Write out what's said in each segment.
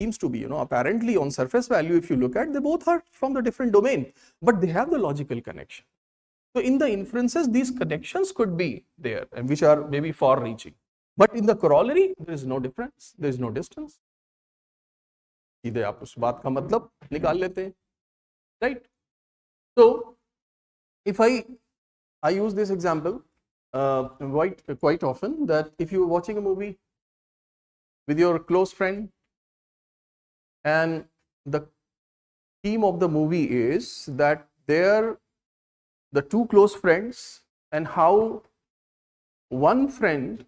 seems to be, apparently on surface value, if you look at, they both are from the different domain, but they have the logical connection. So in the inferences, these connections could be there, and which are maybe far reaching. But in the corollary, there is no difference, there is no distance. सीधे आप उस बात का मतलब निकाल लेते हैं, right? So if I use this example quite often, that if you are watching a movie with your close friend and the theme of the movie is that the two close friends and how one friend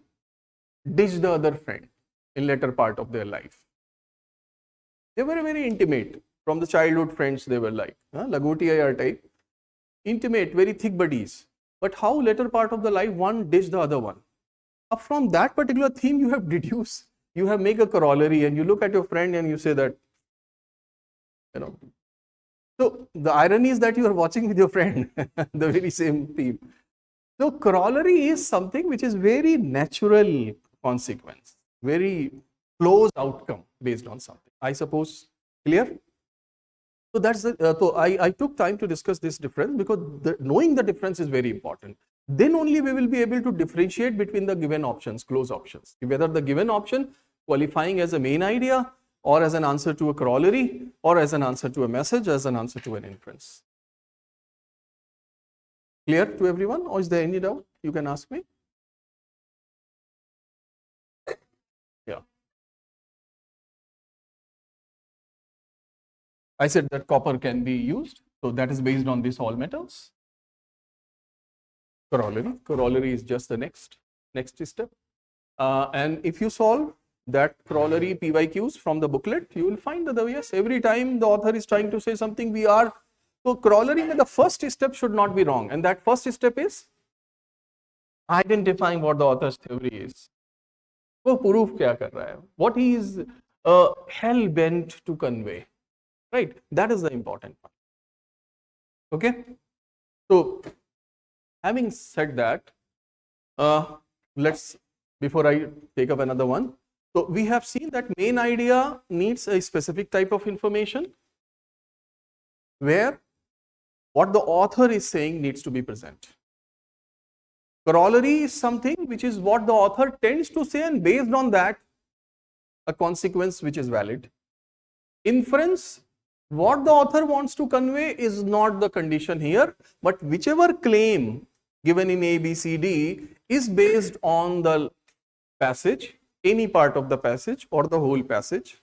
ditched the other friend in later part of their life. They were very intimate from the childhood friends. They were like Lagotia type, intimate, very thick buddies. But how later part of the life one ditched the other one. Up from that particular theme, you have deduced, you have make a corollary, and you look at your friend and you say that, So the irony is that you are watching with your friend the very same theme. So corollary is something which is very natural consequence, very close outcome based on something. I suppose clear? So that's so I took time to discuss this difference because knowing the difference is very important. Then only we will be able to differentiate between the given options, close options. Whether the given option qualifying as a main idea or as an answer to a corollary or as an answer to a message, as an answer to an inference. Clear to everyone, or is there any doubt? You can ask me. Yeah. I said that copper can be used, so that is based on this all metals. Corollary is just the next step. And if you solve that corollary PYQs from the booklet, you will find that yes, every time the author is trying to say something, so corollary in the first step should not be wrong, and that first step is identifying what the author's theory is. वो proof क्या कर रहा है? What he is hell bent to convey, right? That is the important part. Okay. So having said that, before I take up another one. So we have seen that main idea needs a specific type of information where what the author is saying needs to be present. Corollary is something which is what the author tends to say, and based on that, a consequence which is valid. Inference, what the author wants to convey is not the condition here, but whichever claim given in A, B, C, D is based on the passage, any part of the passage or the whole passage,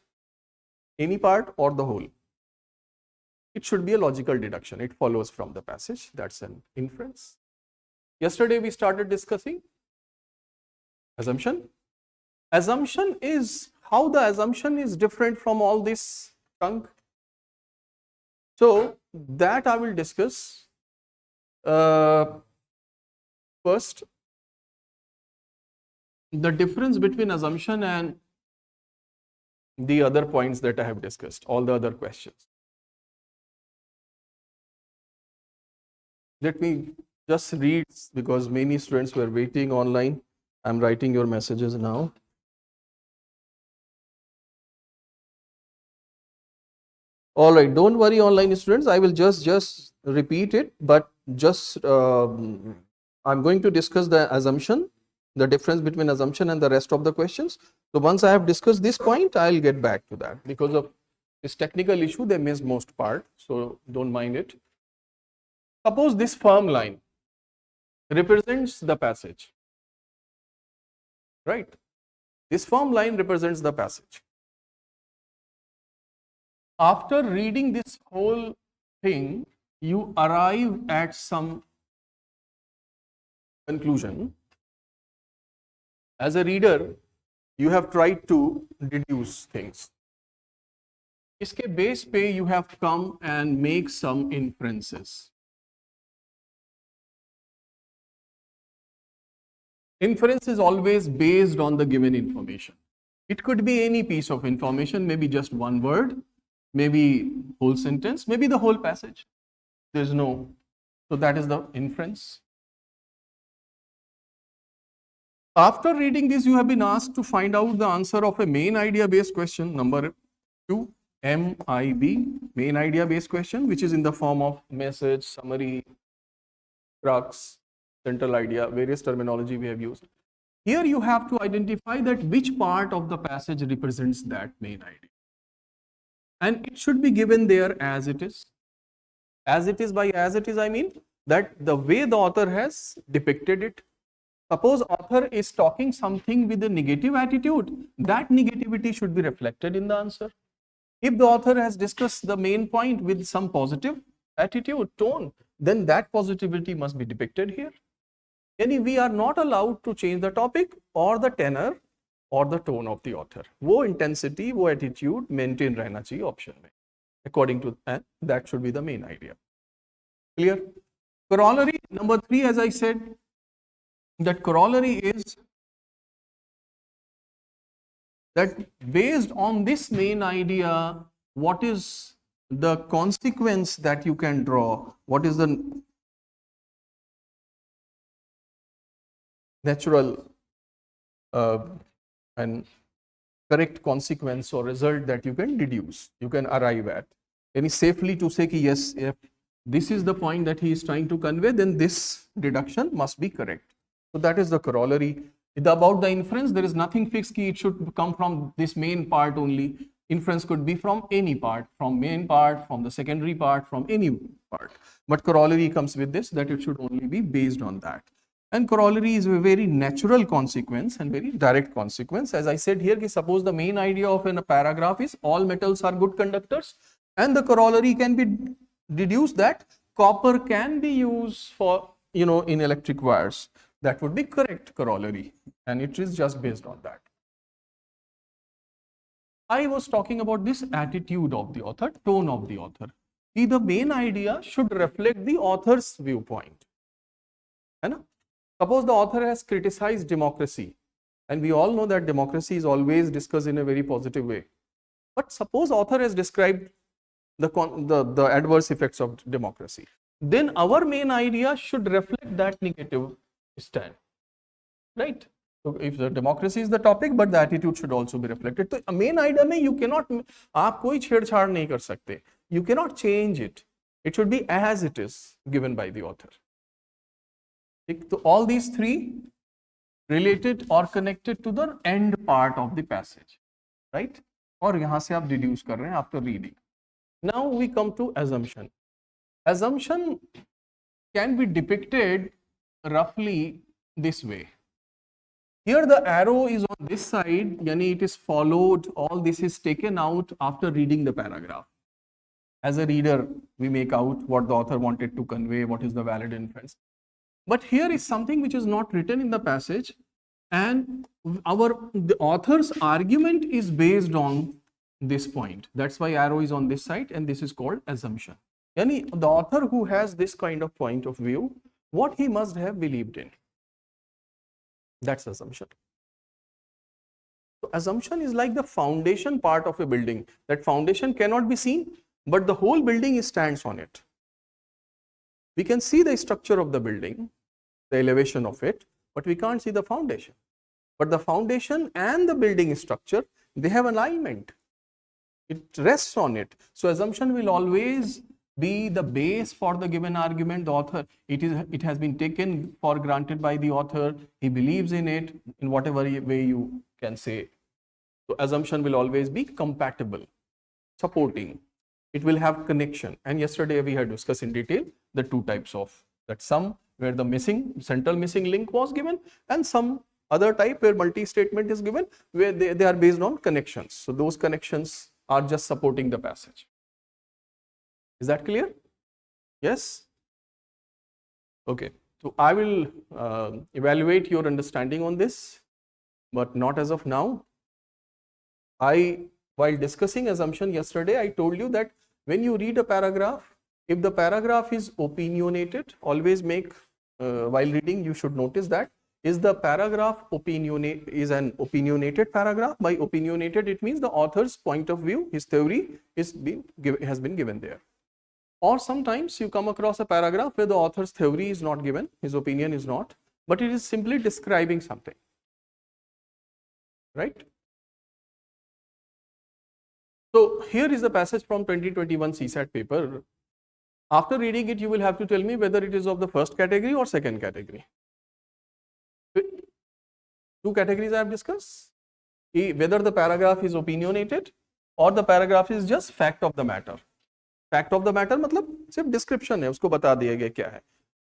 any part or the whole. It should be a logical deduction. It follows from the passage. That's an inference. Yesterday we started discussing assumption. Assumption is how the assumption is different from all this chunk. So that I will discuss first. The difference between assumption and the other points that I have discussed, all the other questions. Let me just read because many students were waiting online. I'm writing your messages now. All right, don't worry, online students. I will just repeat it, but just I'm going to discuss the assumption, the difference between assumption and the rest of the questions. So once I have discussed this point, I'll get back to that. Because of this technical issue, they missed most part, so don't mind it. Suppose this firm line represents the passage, right? This firm line represents the passage. After reading this whole thing, you arrive at some conclusion. As a reader, you have tried to deduce things. इसके base पे you have come and make some inferences. Inference is always based on the given information. It could be any piece of information, maybe just one word, maybe whole sentence, maybe the whole passage. There's no, so that is the inference. After reading this, you have been asked to find out the answer of a main idea based question, number to MIB, main idea based question, which is in the form of message, summary, crux, central idea, various terminology we have used. Here you have to identify that which part of the passage represents that main idea. And it should be given there as it is. As it is, by as it is I mean that the way the author has depicted it. Suppose author is talking something with a negative attitude, that negativity should be reflected in the answer. If the author has discussed the main point with some positive attitude, tone, then that positivity must be depicted here. Yani we are not allowed to change the topic or the tenor or the tone of the author. वो intensity, वो attitude maintain रहना चाहिए option में. According to that should be the main idea. Clear? Corollary number 3, as I said, that corollary is that based on this main idea, what is the consequence that you can draw? What is the natural and correct consequence or result that you can deduce, you can arrive at? Any safely to say ki yes, if this is the point that he is trying to convey, then this deduction must be correct. So that is the corollary. About the inference, there is nothing fixed ki it should come from this main part only. Inference could be from any part, from main part, from the secondary part, from any part. But corollary comes with this, that it should only be based on that. And corollary is a very natural consequence and very direct consequence. As I said here, suppose the main idea of a paragraph is all metals are good conductors, and the corollary can be deduced that copper can be used for, in electric wires. That would be correct corollary, and it is just based on that. I was talking about this attitude of the author, tone of the author. The main idea should reflect the author's viewpoint. Suppose the author has criticized democracy, and we all know that democracy is always discussed in a very positive way. But suppose author has described the adverse effects of democracy, then our main idea should reflect that negative stand, right? So if the democracy is the topic, but the attitude should also be reflected. So main idea mein you cannot, aap koi chhedchhad nahi kar sakte. You cannot change it. It should be as it is given by the author. So all these three related or connected to the end part of the passage, right? और यहाँ से आप deduce कर रहे हैं after reading. Now we come to assumption. Assumption can be depicted roughly this way. Here the arrow is on this side, yani it is followed, all this is taken out after reading the paragraph. As a reader, we make out what the author wanted to convey, what is the valid inference. But here is something which is not written in the passage, and the author's argument is based on this point. That's why arrow is on this side, and this is called assumption. Yani the author who has this kind of point of view, what he must have believed in. That's assumption. So assumption is like the foundation part of a building. That foundation cannot be seen, but the whole building stands on it. We can see the structure of the building, the elevation of it, but we can't see the foundation. But the foundation and the building structure, they have alignment. It rests on it. So assumption will always be the base for the given argument. The author, it has been taken for granted by the author. He believes in it in whatever way you can say. So assumption will always be compatible, supporting. It will have connection. And yesterday we had discussed in detail the two types of that, some where the central missing link was given, and some other type where multi-statement is given, where they are based on connections. So those connections are just supporting the passage. Is that clear? Yes? Okay. So I will evaluate your understanding on this, but not as of now. While discussing assumption yesterday, I told you that when you read a paragraph, if the paragraph is opinionated, always make, while reading, you should notice that, is the paragraph is an opinionated paragraph. By opinionated, it means the author's point of view, his theory has been given there. Or sometimes you come across a paragraph where the author's theory is not given, his opinion is not, but it is simply describing something, right? So here is the passage from 2021 CSAT paper. After reading it, you will have to tell me whether it is of the first category or second category. Two categories I have discussed. Whether the paragraph is opinionated or the paragraph is just fact of the matter. Fact of the matter मतलब सिर्फ description है, उसको बता दिया गया क्या है.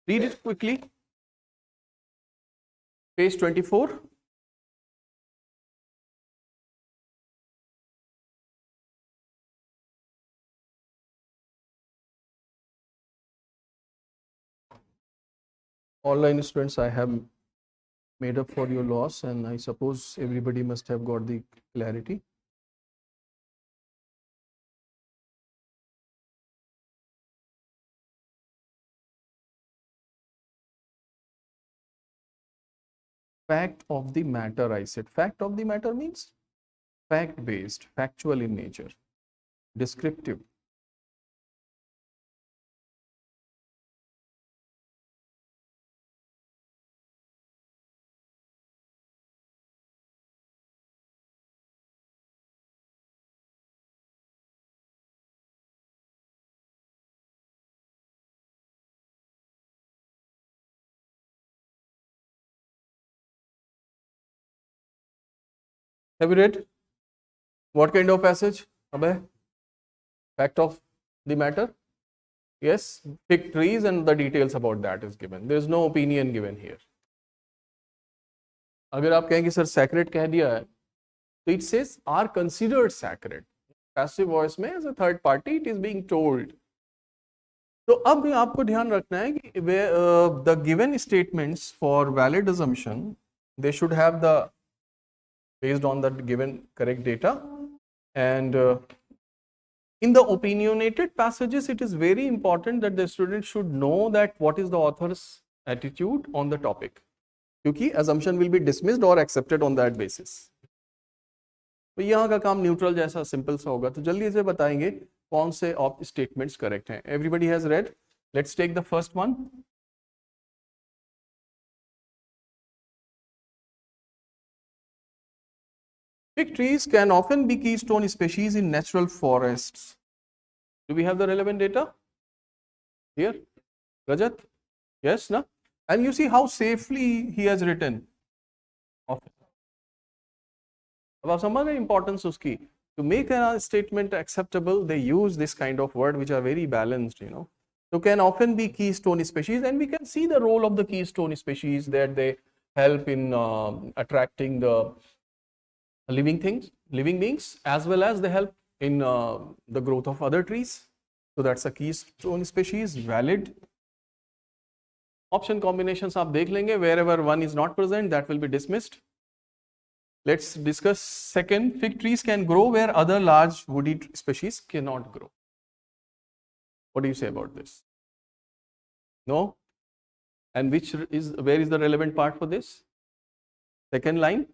Read it quickly. Page 24. Online students, I have made up for your loss, and I suppose everybody must have got the clarity. Fact of the matter, I said. Fact of the matter means fact based, factual in nature, descriptive. Have you read? What kind of passage? Abhay? Fact of the matter? Yes, fig trees and the details about that is given. There is no opinion given here. अगर आप कहें कि sir sacred कह दिया है, तो it says are considered sacred. Passive voice में as a third party it is being told. तो अब आपको ध्यान रखना है कि the given statements for valid assumption they should have the based on the given correct data, and in the opinionated passages it is very important that the student should know that what is the author's attitude on the topic, क्योंकि assumption will be dismissed or accepted on that basis. तो यहाँ का काम neutral जैसा simple सा होगा, तो जल्दी से बताएंगे कौन से ऑफ स्टेटमेंट्स करेक्ट हैं. Everybody has read. Let's take the first one. Fig trees can often be keystone species in natural forests. Do we have the relevant data here, Rajat? Yes, no? And you see how safely he has written. अब आप समझ रहे importance उसकी. To make a statement acceptable, they use this kind of word which are very balanced, you know. So can often be keystone species, and we can see the role of the keystone species that they help in attracting the living things, living beings, as well as they help in the growth of other trees. So that's a keystone species, valid. Option combinations आप देख लेंगे. Wherever one is not present, that will be dismissed. Let's discuss second. Fig trees can grow where other large woody species cannot grow. What do you say about this? No? And where is the relevant part for this? Second line.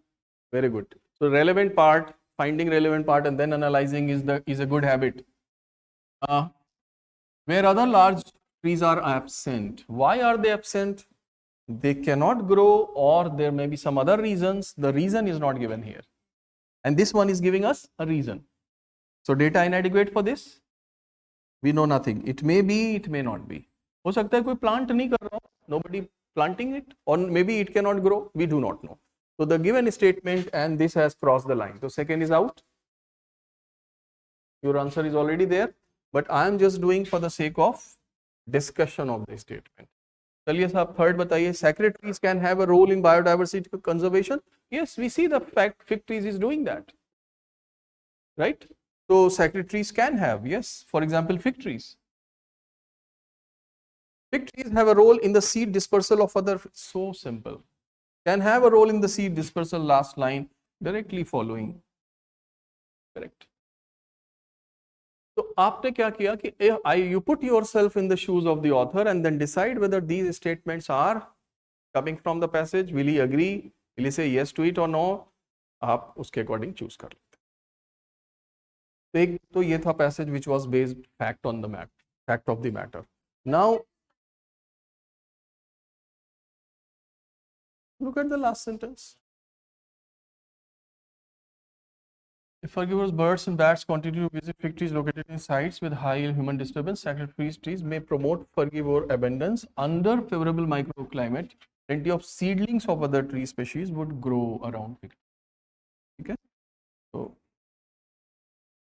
Very good. So relevant part, finding relevant part and then analyzing is a good habit. Where other large trees are absent. Why are they absent? They cannot grow, or there may be some other reasons. The reason is not given here. And this one is giving us a reason. So data inadequate for this? We know nothing. It may be, it may not be. हो सकता है कोई plant नहीं कर रहा, nobody planting it, or maybe it cannot grow. We do not know. So the given statement and this has crossed the line. So second is out. Your answer is already there, but I am just doing for the sake of discussion of the statement. चलिए साहब third बताइए. Sacred trees can have a role in biodiversity conservation. Yes, we see the fact fig trees is doing that, right? So sacred trees can have, yes, for example fig trees. Fig trees have a role in the seed dispersal of other. So simple. Can have a role in the seed dispersal. Last line directly following. Correct. तो आपने क्या किया कि you put yourself in the shoes of the author and then decide whether these statements are coming from the passage. Will he agree? Will he say yes to it or no? आप उसके according choose कर लेते. तो एक तो ये था passage which was based fact on the matter, fact of the matter. Now look at the last sentence. If herbivorous birds and bats continue to visit fig trees located in sites with high human disturbance, sacrifice trees may promote herbivore abundance. Under favorable microclimate, plenty of seedlings of other tree species would grow around fig. Okay, so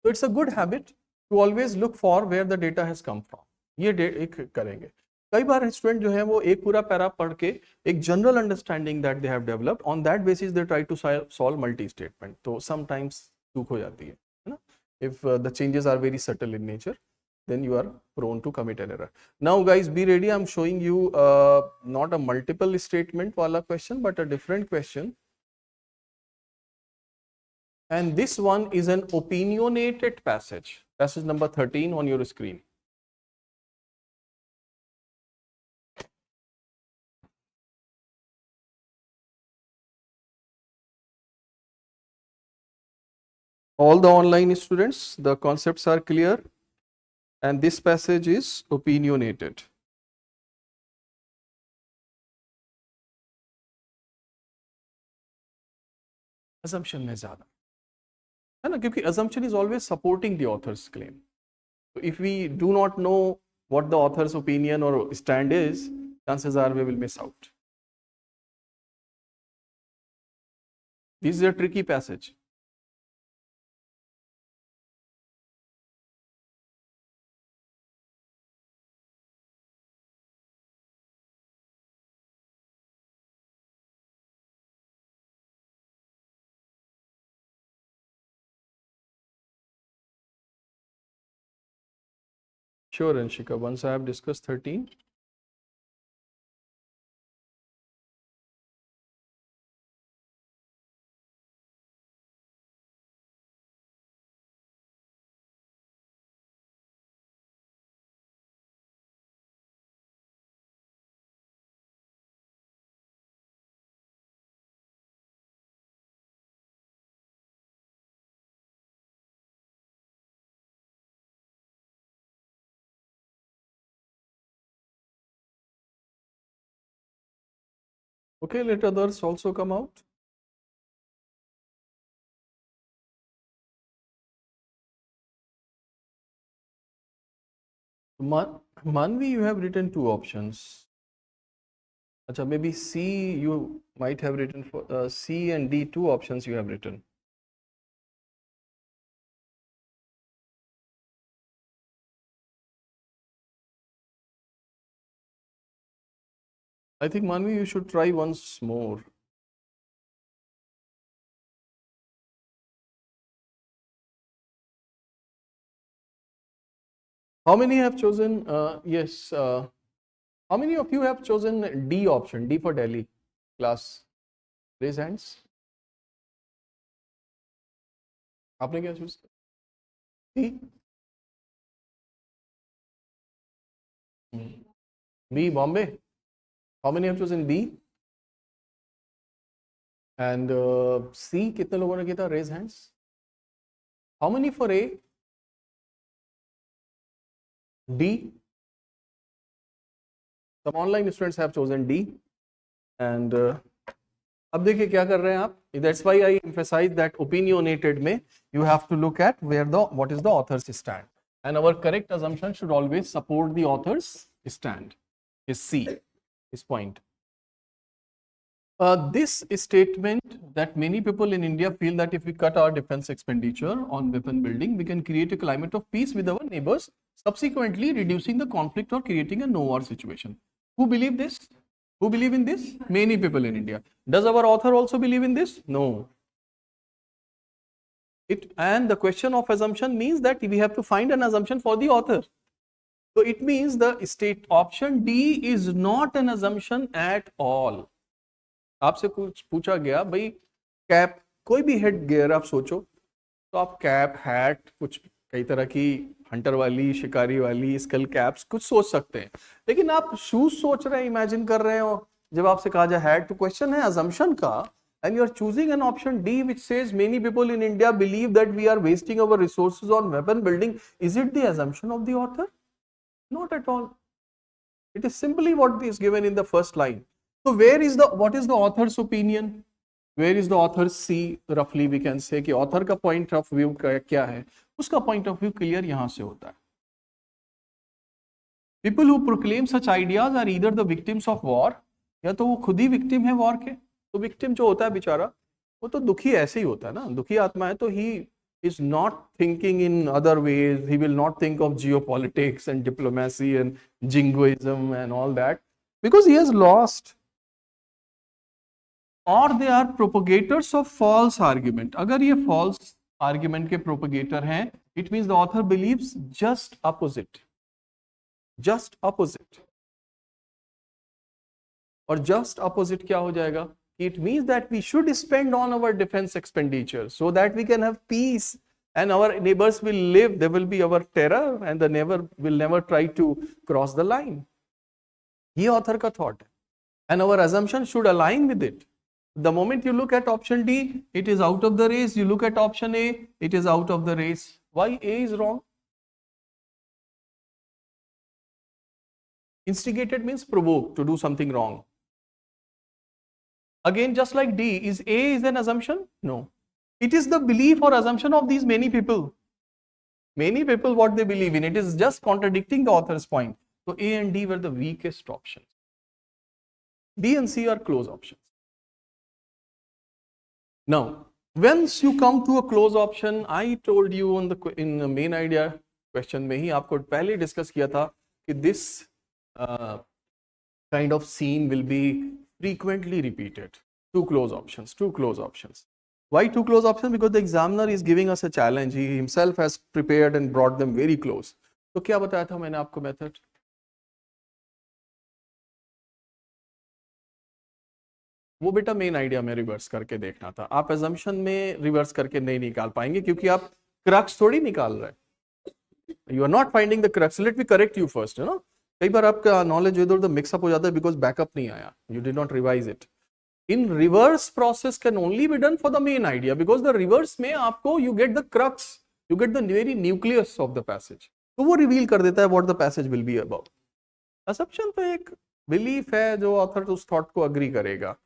it's a good habit to always look for where the data has come from. ये एक करेंगे. कई बार student जो है वो एक पूरा para पढ़ के एक general understanding that they have developed on that basis they try to solve multi statement, तो समटाइम्स चूक हो जाती है ना. If the changes are very subtle in nature then you are prone to commit an error. Now guys, be ready. I'm showing you not a multiple statement wala question but a different question, and this one is an opinionated passage number 13 on your screen. All the online students, the concepts are clear, and this passage is opinionated. Assumption में ज़्यादा है ना, क्योंकि assumption is always supporting the author's claim. So if we do not know what the author's opinion or stand is, chances are we will miss out. This is a tricky passage. Sure, Anshika, once I have discussed 13. Okay, let others also come out. Manvi, you have written two options. Achha, maybe C you might have written for C and D, two options you have written. I think Manvi, you should try once more. How many have chosen? Yes. How many of you have chosen D option? D for Delhi class. Raise hands. आपने क्या choose? D. B Bombay. How many have chosen B? And C, कितने लोगों ने किया था? Raise hands. How many for A? D. Some online students have chosen D. And अब देखिए क्या कर रहे हैं आप. That's why I emphasize that opinionated में you have to look at what is the author's stand. And our correct assumption should always support the author's stand. Is C, his point. This statement that many people in India feel that if we cut our defense expenditure on weapon building, we can create a climate of peace with our neighbors, subsequently reducing the conflict or creating a no-war situation. Who believe this? Who believe in this? Many people in India. Does our author also believe in this? No. And the question of assumption means that we have to find an assumption for the author. So it means the state option D is not an assumption at all. आपसे कुछ पूछा गया भाई cap कोई भी head gear आप सोचो तो आप कैप हैट कुछ कई तरह की हंटर वाली शिकारी वाली स्कल कैप्स कुछ सोच सकते हैं, लेकिन आप शूज सोच रहे हैं, इमेजिन कर रहे हो. जब आपसे कहा जाए हैट, तो क्वेश्चन है अजम्पशन का, and you are choosing an option D which says many people in India believe that we are wasting our resources on weapon building. Is it the assumption of the author? Not at all. It is simply what is given in the first line. So what is the author's opinion? Where is the author see, रफली we can say कि author का point of view क्या है, उसका point of view clear यहां से होता है. People who proclaim such ideas are either the victims of war, या तो वो खुद ही विक्टिम है वॉर के. तो विक्टिम जो होता है बेचारा, वो तो दुखी ऐसे ही होता है ना, दुखी आत्मा है, तो he is not thinking in other ways, he will not think of geopolitics and diplomacy and jingoism and all that, because he has lost. और they are propagators of false argument. अगर ये फॉल्स आर्ग्यूमेंट के propagator हैं, it means the author believes just opposite, just opposite. और just opposite क्या हो जाएगा? It means that we should spend on our defense expenditure so that we can have peace and our neighbors will live. There will be our terror and the neighbor will never try to cross the line. ये author का thought है, and our assumption should align with it. The moment you look at option D, it is out of the race. You look at option A, it is out of the race. Why A is wrong? Instigated means provoked to do something wrong. Again, just like D, is A is an assumption? No. It is the belief or assumption of these many people. Many people, what they believe in, it is just contradicting the author's point. So A and D were the weakest options. B and C are close options. Now, once you come to a close option, I told you in the main idea question में ही आपको पहले discuss किया था कि this kind of scene will be frequently repeated. Two close options, two close options. Why two close options? Because the examiner is giving us a challenge. He himself has prepared and brought them very close. तो क्या बताया था मैंने आपको method? वो बेटा main idea में reverse करके देखना था. आप एजम्पशन में रिवर्स करके नहीं निकाल पाएंगे क्योंकि आप क्रक्स थोड़ी निकाल रहे. You are not finding the crux. Let me correct you first, है ना. कई बार आपका नॉलेज इधर उधर मिक्सअप हो जाता है बिकॉज बैकअप नहीं आया. You did not revise it. In reverse process can only be done for the main idea because the reverse में आपको you get the crux, you get the very nucleus of the passage. तो वो reveal कर देता है what the passage will be about. Assumption तो एक belief है जो author उस thought को agree करेगा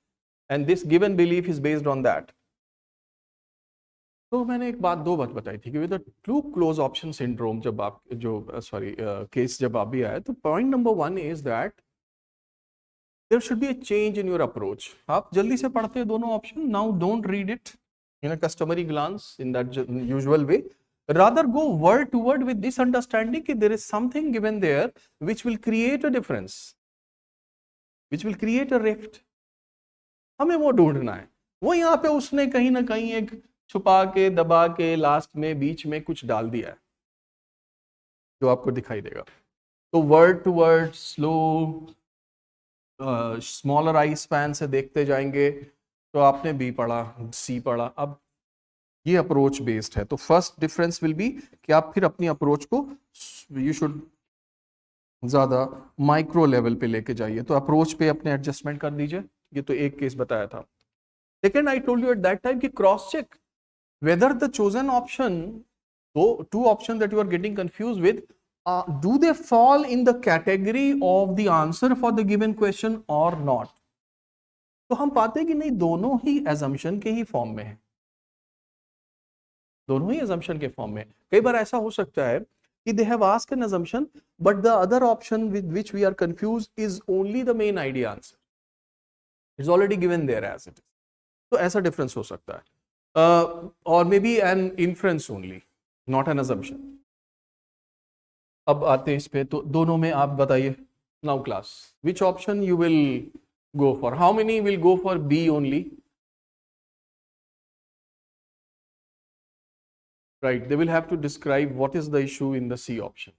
and this given belief is based on that. तो मैंने एक बात दो बात बताई थी कि with the true close option syndrome जब आप जो case जब आप भी आए तो point number 1 is that there should be a change in your approach. आप जल्दी से पढ़ते हैं दोनों option. Now don't read it in a customary glance in that usual way. Rather go word to word with this understanding कि there is something given there which will create a difference, which will create a rift. हमें वो ढूंढना है. वो यहाँ पे उसने कहीं ना कहीं एक छुपा के दबा के लास्ट में बीच में कुछ डाल दिया है जो आपको दिखाई देगा. तो word to word slow smaller eye span से देखते जाएंगे. तो आपने बी पढ़ा, सी पढ़ा, अब ये अप्रोच बेस्ड है. तो फर्स्ट डिफरेंस विल बी कि आप फिर अपनी अप्रोच को यू शुड ज्यादा माइक्रो लेवल पे लेके जाइए. तो अप्रोच पे अपने एडजस्टमेंट कर दीजिए. ये तो एक केस बताया था. Second, I told you at that time कि cross check whether the chosen option, two option that you are getting confuse with, do they fall in the category of the answer for the given question or not? तो हम पाते हैं कि नहीं, दोनों ही assumption के ही form में है. दोनों ही assumption के फॉर्म में. कई बार ऐसा हो सकता है कि they have asked an assumption but the other option with which we are confused is only the main idea answer. It's already given there as it is. तो ऐसा difference हो सकता है. Or maybe an inference only, not an assumption. अब आते हैं इस पे. तो दोनों में आप बताइए. Now class, which option you will go for? How many will go for B only? Right, they will have to describe what is the issue in the C option.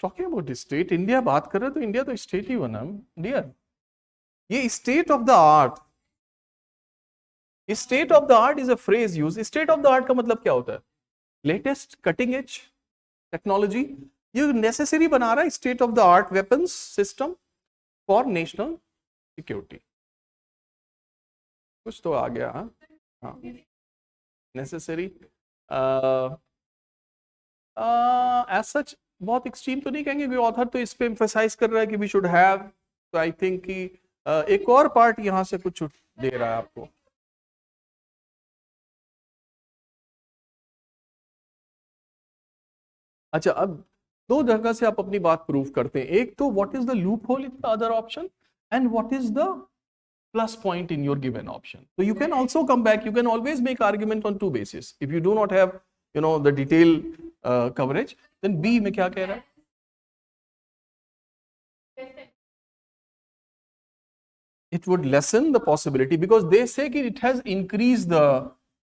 Talking about state. India बात कर रहे हैं तो India तो state ही बना dear. ये state of the art, state of the art is a phrase use. State of the art का मतलब क्या होता है? Latest cutting edge technology. ये नेसेसरी बना रहा है state of the art weapons system for national security. कुछ तो आ गया. हाँ, नेसेसरी एज सच बहुत एक्सट्रीम तो नहीं कहेंगे, ऑथर तो इस पे एम्फेसाइज कर रहा है कि वी शुड हैव, तो आई थिंक कि एक और पार्ट यहाँ से कुछ दे रहा है आपको। अच्छा, अब दो जगह से आप अपनी बात प्रूव करते हैं, एक तो what is the loop hole in the other option and what is the plus point in your given option. So you can also come back, you can always make argument on two bases. If you do not have, you know, the detail coverage, then B में क्या कह रहा है? It would lessen the possibility because they say that it has increased the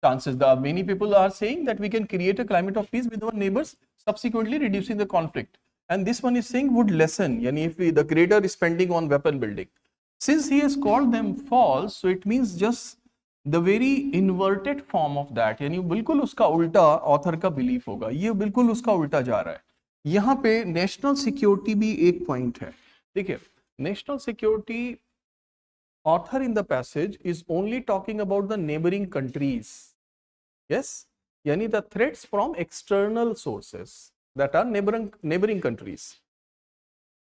chances. The many people are saying that we can create a climate of peace with our neighbors, subsequently reducing the conflict. And this one is saying would lessen. Yani if the creator is spending on weapon building. Since he has called them false, so it means just the very inverted form of that. यानी बिल्कुल उसका उल्टा author का belief होगा, ये बिल्कुल उसका उल्टा जा रहा है। यहाँ पे नेशनल सिक्योरिटी भी एक पॉइंट है। देखिए, national security author in the passage is only talking about the neighboring countries. Yes, yani the threats from external sources that are neighboring countries.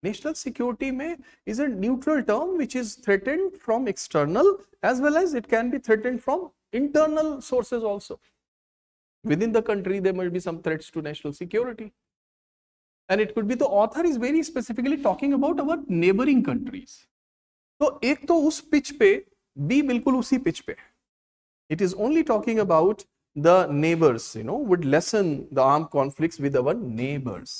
National security mein is a neutral term which is threatened from external as well as it can be threatened from internal sources also. Within the country there might be some threats to national security, and it could be the author is very specifically talking about our neighboring countries. तो एक तो उस pitch पे, B बिल्कुल उसी pitch पे, it is only talking about the neighbours, you know, would lesson the arm conflicts with our neighbours,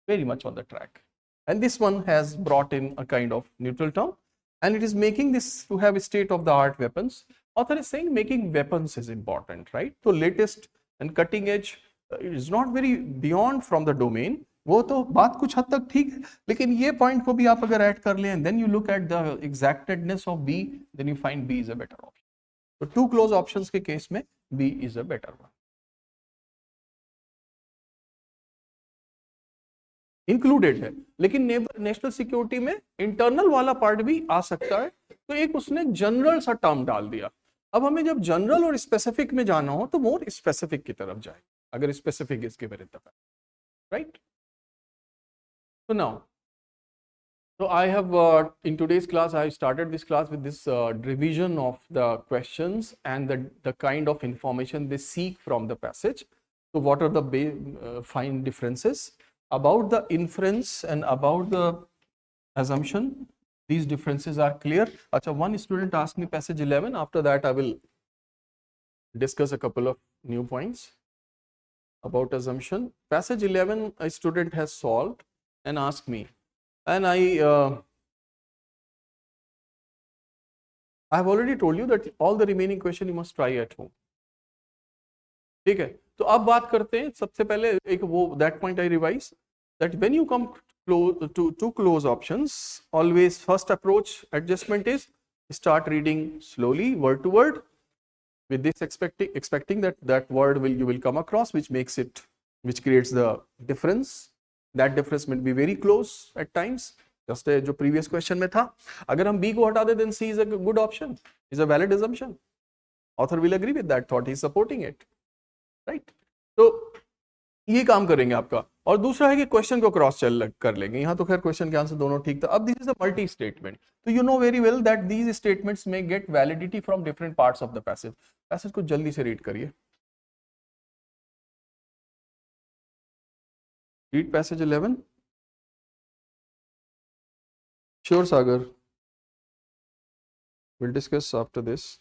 very much on the track. And this one has brought in a kind of neutral term, and it is making this to have state of the art weapons. Author is saying making weapons is important, right? So latest and cutting edge is not very beyond from the domain. वो तो बात कुछ हद तक ठीक है, लेकिन ये पॉइंट को भी आप अगर ऐड कर लें, then you look at the exactedness of B, then you find B is a better option. तो टू क्लोज ऑप्शंस के केस में B is a better one. Included है, लेकिन नेशनल सिक्योरिटी में इंटरनल वाला पार्ट भी आ सकता है, तो एक उसने जनरल सा टर्म डाल दिया. अब हमें जब जनरल और स्पेसिफिक में जाना हो तो मोर स्पेसिफिक की तरफ जाए, अगर specific is given in the fact, right. So now, so I have in today's class I started this class with this revision of the questions and the kind of information they seek from the passage. So what are the fine differences about the inference and about the assumption? These differences are clear. Acha, one student asked me passage 11. After that, I will discuss a couple of new points about assumption. Passage 11, a student has solved and asked me, and I have already told you that all the remaining question you must try at home. ठीक है, तो अब बात करते हैं सबसे पहले एक वो that point I revise that when you come to close options, always first approach adjustment is start reading slowly word to word, with this expecting that word you will come across which makes it, which creates the difference. That difference may be very close at times, just जो previous question में था. अगर हम B को हटा दे, then C is a good option, is a valid assumption. Author will agree with that thought, he is supporting it, right? तो ये काम करेंगे आपका. और दूसरा है कि क्वेश्चन को क्रॉस चेक कर लेंगे. यहाँ तो खैर क्वेश्चन के आंसर दोनों ठीक था. अब this is a multi statement, तो you know very well that these statements में get validity from different parts of the passage. Passage को जल्दी से रीड करिए. Read passage 11. Sure, Sagar. We'll discuss after this.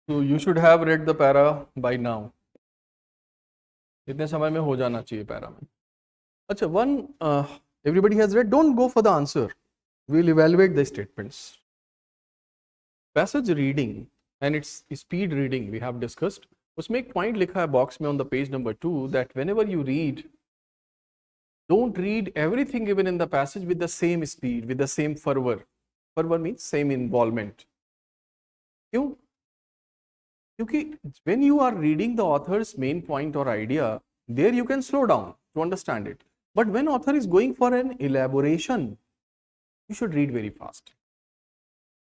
So you should have read the para by now. इतने समय में हो जाना चाहिए पैरा में. अच्छा, one everybody has read. Don't go for the answer. We'll evaluate the statements. Passage reading and its speed reading we have discussed. उसमें एक point लिखा है box में on the page number 2 that whenever you read, don't read everything given in the passage with the same speed, with the same fervor. Fervor means same involvement. क्यों? क्योंकि when you are reading the author's main point or idea, there you can slow down to understand it. But when author is going for an elaboration, you should read very fast.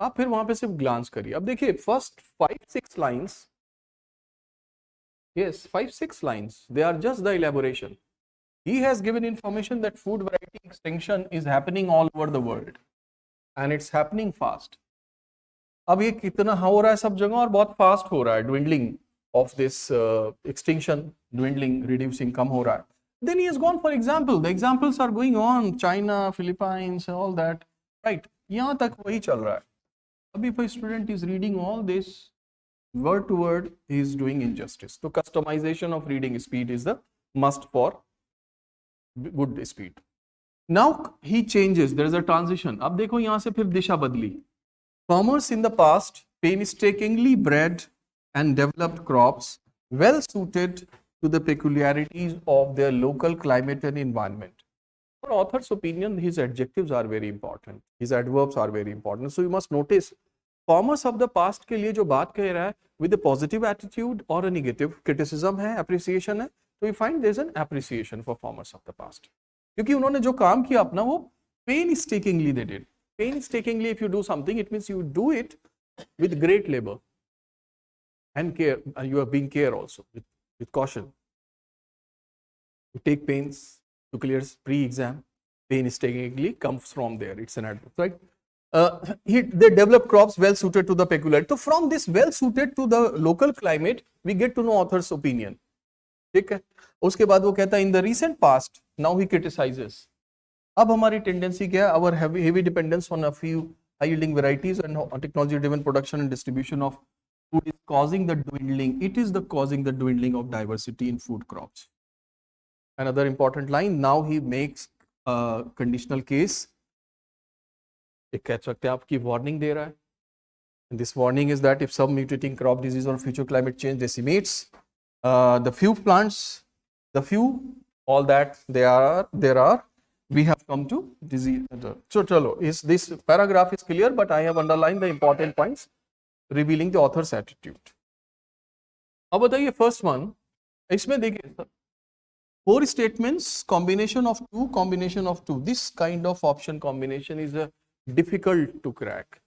आप फिर वहां पे सिर्फ glance करिए. अब देखिए first 5-6 lines, yes, 5-6 lines, they are just the elaboration. He has given information that food variety extinction is happening all over the world and it's happening fast. अब ये कितना हो रहा है सब जगह और बहुत फास्ट हो रहा है. dwindling of this extinction, dwindling, reducing, कम हो रहा है. Then he has gone for example. The examples are going on, China, Philippines, all that, right? यहाँ तक वही चल रहा है. अभी if a student is reading all this word to word, he is doing injustice. So customization of reading speed is the must for good speed. Now he changes. There is a transition. अब देखो यहाँ से फिर दिशा बदली. Farmers in the past painstakingly bred and developed crops well suited to the peculiarities of their local climate and environment. For author's opinion, his adjectives are very important. His adverbs are very important. So you must notice, farmers of the past के लिए जो बात कह रहा है with a positive attitude or a negative criticism है, appreciation है, तो you find there is an appreciation for farmers of the past. क्योंकि उन्होंने जो काम किया अपना वो painstakingly they did. Painstakingly, if you do something, it means you do it with great labor and care. You are being care also with caution. You take pains to clear pre-exam. Painstakingly comes from there. It's an adverb, right? They develop crops well suited to the peculiarity. So from this well suited to the local climate, we get to know author's opinion. ठीक है. उसके बाद वो कहता है in the recent past, now he criticizes. अब हमारी tendency क्या है? Our heavy dependence on a few high yielding varieties and technology driven production and distribution of food is causing the dwindling. It is the causing the dwindling of diversity in food crops. Another important line. Now he makes a conditional case. एक कह सकते हैं आपकी warning दे रहा है. And this warning is that if some mutating crop disease or future climate change decimates the few plants, all that there are, we have come to disease. So chalo, this paragraph is clear, but I have underlined the important points revealing the author's attitude. अब बताइए first one, इसमें देखिए 4 statements, combination of two. This kind of option combination is difficult to crack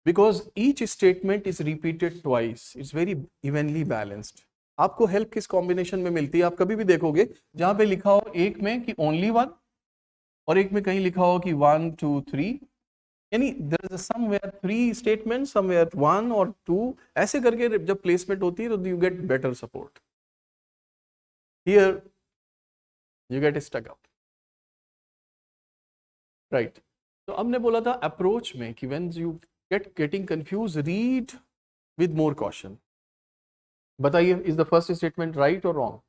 because each statement is repeated twice. It's very evenly balanced. आपको help किस combination में मिलती है? आप कभी भी देखोगे जहां पे लिखा हो एक में कि ओनली वन और एक में कहीं लिखा हो कि 1 2 3, यानी there is somewhere 3 statement, somewhere 1 और 2, ऐसे करके जब प्लेसमेंट होती है तो you get better support. Here you get stuck up, right? तो हमने बोला था अप्रोच में कि when you getting confuse, read with more caution. बताइए, is the first statement right or wrong?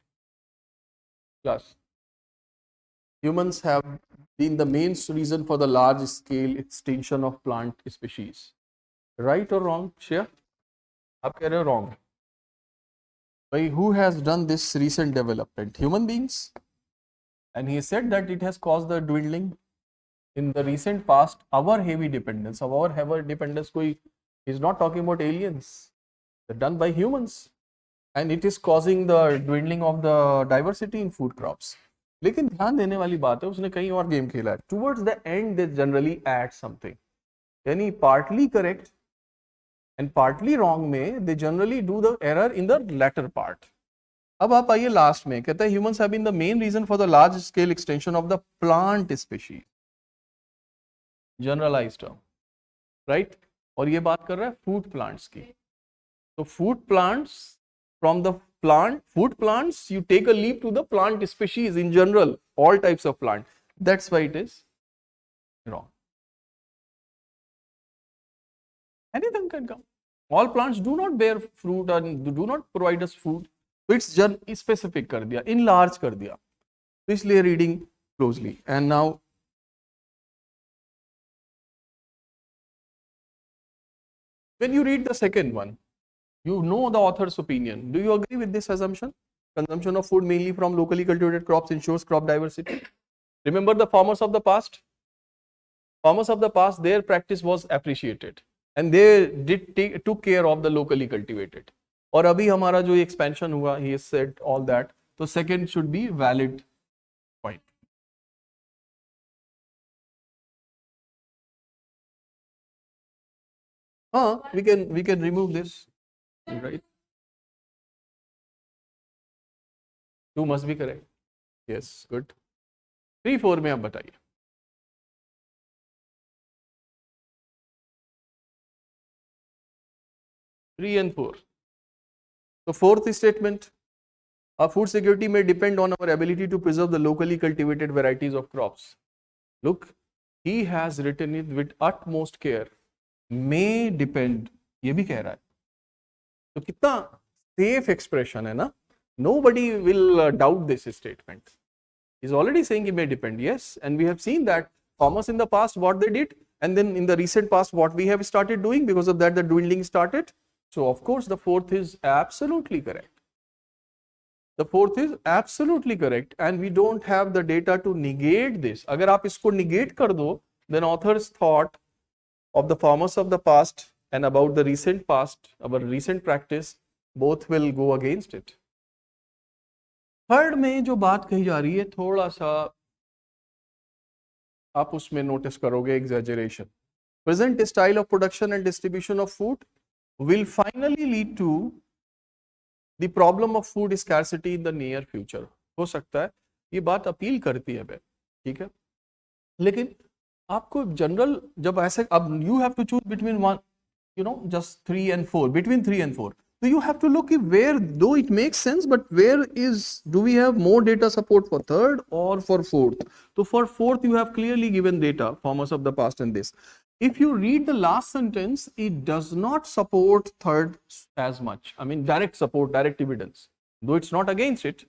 Class. Humans have been the main reason for the large scale extinction of plant species. Right or wrong? Share. आप कह रहे हो wrong. By who has done this recent development? Human beings. And he said that it has caused the dwindling in the recent past. Our heavy dependence, कोई is not talking about aliens. They're done by humans. And it is causing the dwindling of the diversity in food crops. लेकिन ध्यान देने वाली बात है, उसने कहीं और गेम खेला है. Towards the end, they generally add something. यानी partly correct and partly wrong में they generally do the error in the latter part. अब आप आइए लास्ट में, कहता है humans have been the main reason for the large scale extinction of the plant species. Generalized term, right? और ये बात कर रहा है food plants की. तो food plants, from the food plants, you take a leap to the plant species in general, all types of plant. That's why it is wrong. Anything can come. All plants do not bear fruit and do not provide us food. So it's just specific कर दिया, enlarge कर दिया. तो इसलिए reading closely. And now when you read the second one, you know the author's opinion. Do you agree with this assumption? Consumption of food mainly from locally cultivated crops ensures crop diversity. Remember the farmers of the past? Farmers of the past, their practice was appreciated and they took care of the locally cultivated. और अभी हमारा जो expansion हुआ, he has said all that. So second should be valid point. We can remove this, right? 2 must be correct. Yes, good. 3, 4 में आप बताइए. 3 and 4. So fourth statement, our food security may depend on our ability to preserve the locally cultivated varieties of crops. Look, he has written it with utmost care. May depend, ये भी कह रहा है. तो कितना safe expression है ना? Nobody will doubt this statement. He's already saying it may depend, yes, and we have seen that farmers in the past what they did, and then in the recent past what we have started doing. Because of that the dwindling started. So of course the fourth is absolutely correct. The fourth is absolutely correct, and we don't have the data to negate this. अगर आप इसको negate कर दो, then authors thought of the farmers of the past and about the recent past, our recent practice, both will go against it. Third में जो बात कही जा रही है, थोड़ा सा आप उसमें नोटिस करोगे exaggeration. Present style of production and distribution of food will finally lead to the problem of food scarcity in the near future. हो सकता है ये बात अपील करती है, ठीक है, लेकिन आपको जनरल जब ऐसे अब you have to choose between one, just 3 and 4, between 3 and 4. So you have to look if where, though it makes sense, but where do we have more data support for third or for fourth? So for fourth, you have clearly given data, farmers of the past and this. If you read the last sentence, it does not support third as much. I mean, direct support, direct evidence, though it's not against it.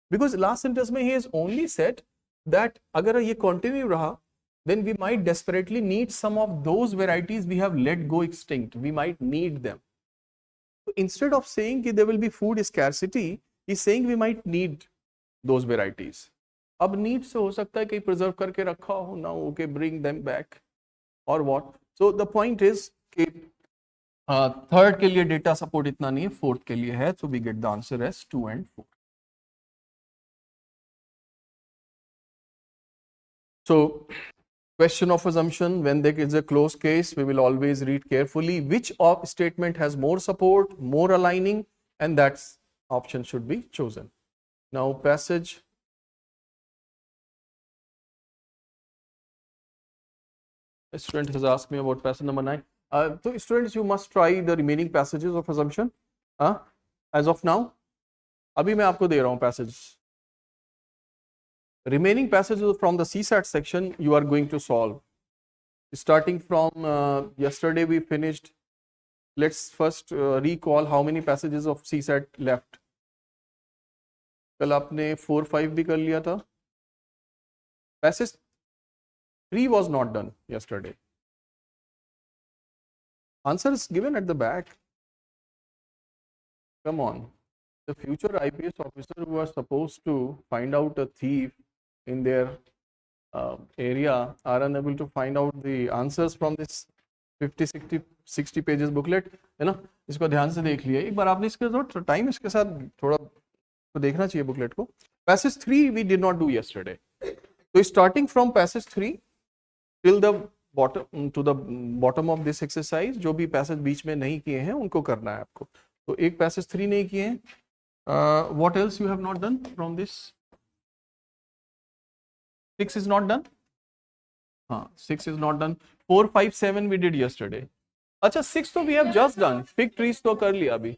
Because last sentence mein he has only said that agar ye continue raha, then we might desperately need some of those varieties we have let go extinct. We might need them. So instead of saying that there will be food scarcity, he's saying we might need those varieties. अब need से हो सकता है कि preserve करके रखा हो, now okay, bring them back or what. So the point is कि third के लिए data support इतना नहीं है, fourth के लिए है, so we get the answer as 2 and 4. So question of assumption, when there is a closed case, we will always read carefully which of statement has more support, more aligning, and that option should be chosen. Now passage. A student has asked me about passage number 9. So students, you must try the remaining passages of assumption. As of now, अभी मैं आपको दे रहा हूँ passage. Remaining passages from the CSAT section you are going to solve. Starting from yesterday we finished. Let's first recall how many passages of CSAT left. कल आपने 4, 5 भी कर लिया था. Passage 3 was not done yesterday. Answer is given at the back. Come on. The future IPS officer who are supposed to find out a thief in their area are unable to find out the answers from this 50-60 pages booklet, है ना. इसको ध्यान से देख लिया एक बार आपने, इसके थोड़ा टाइम इसके साथ थोड़ा तो देखना चाहिए बुकलेट को. Passage 3 we did not do yesterday. So starting from passage 3 till the bottom of this exercise, जो भी पैसेज बीच में नहीं किए हैं उनको करना है आपको. तो एक पैसेज 3 नहीं किए हैं. What else you have not done from this? 6 is not done. 6 is not done. 4, 5, 7 we did yesterday. अच्छा 6 तो we have just done. Fig trees तो कर लिया अभी.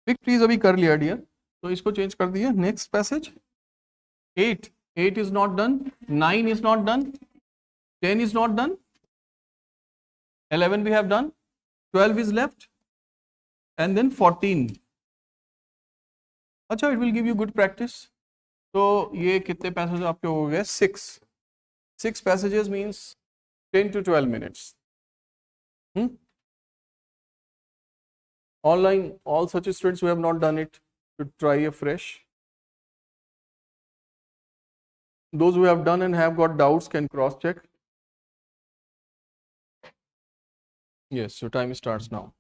Fig trees अभी कर लिया डियर. तो इसको चेंज कर दिया. Next passage 8 is not done. 9 is not done. 10 is not done. 11 we have done. 12 is left and then 14. अच्छा, it will give you good practice. तो ये कितने passages आपके हो गए? 6. 6 passages means 10 to 12 minutes. Online, all such students who have not done it should try afresh. Those who have done and have got doubts can cross check. Yes, so time starts now.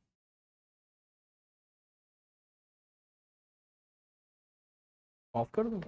Off कर दूँ?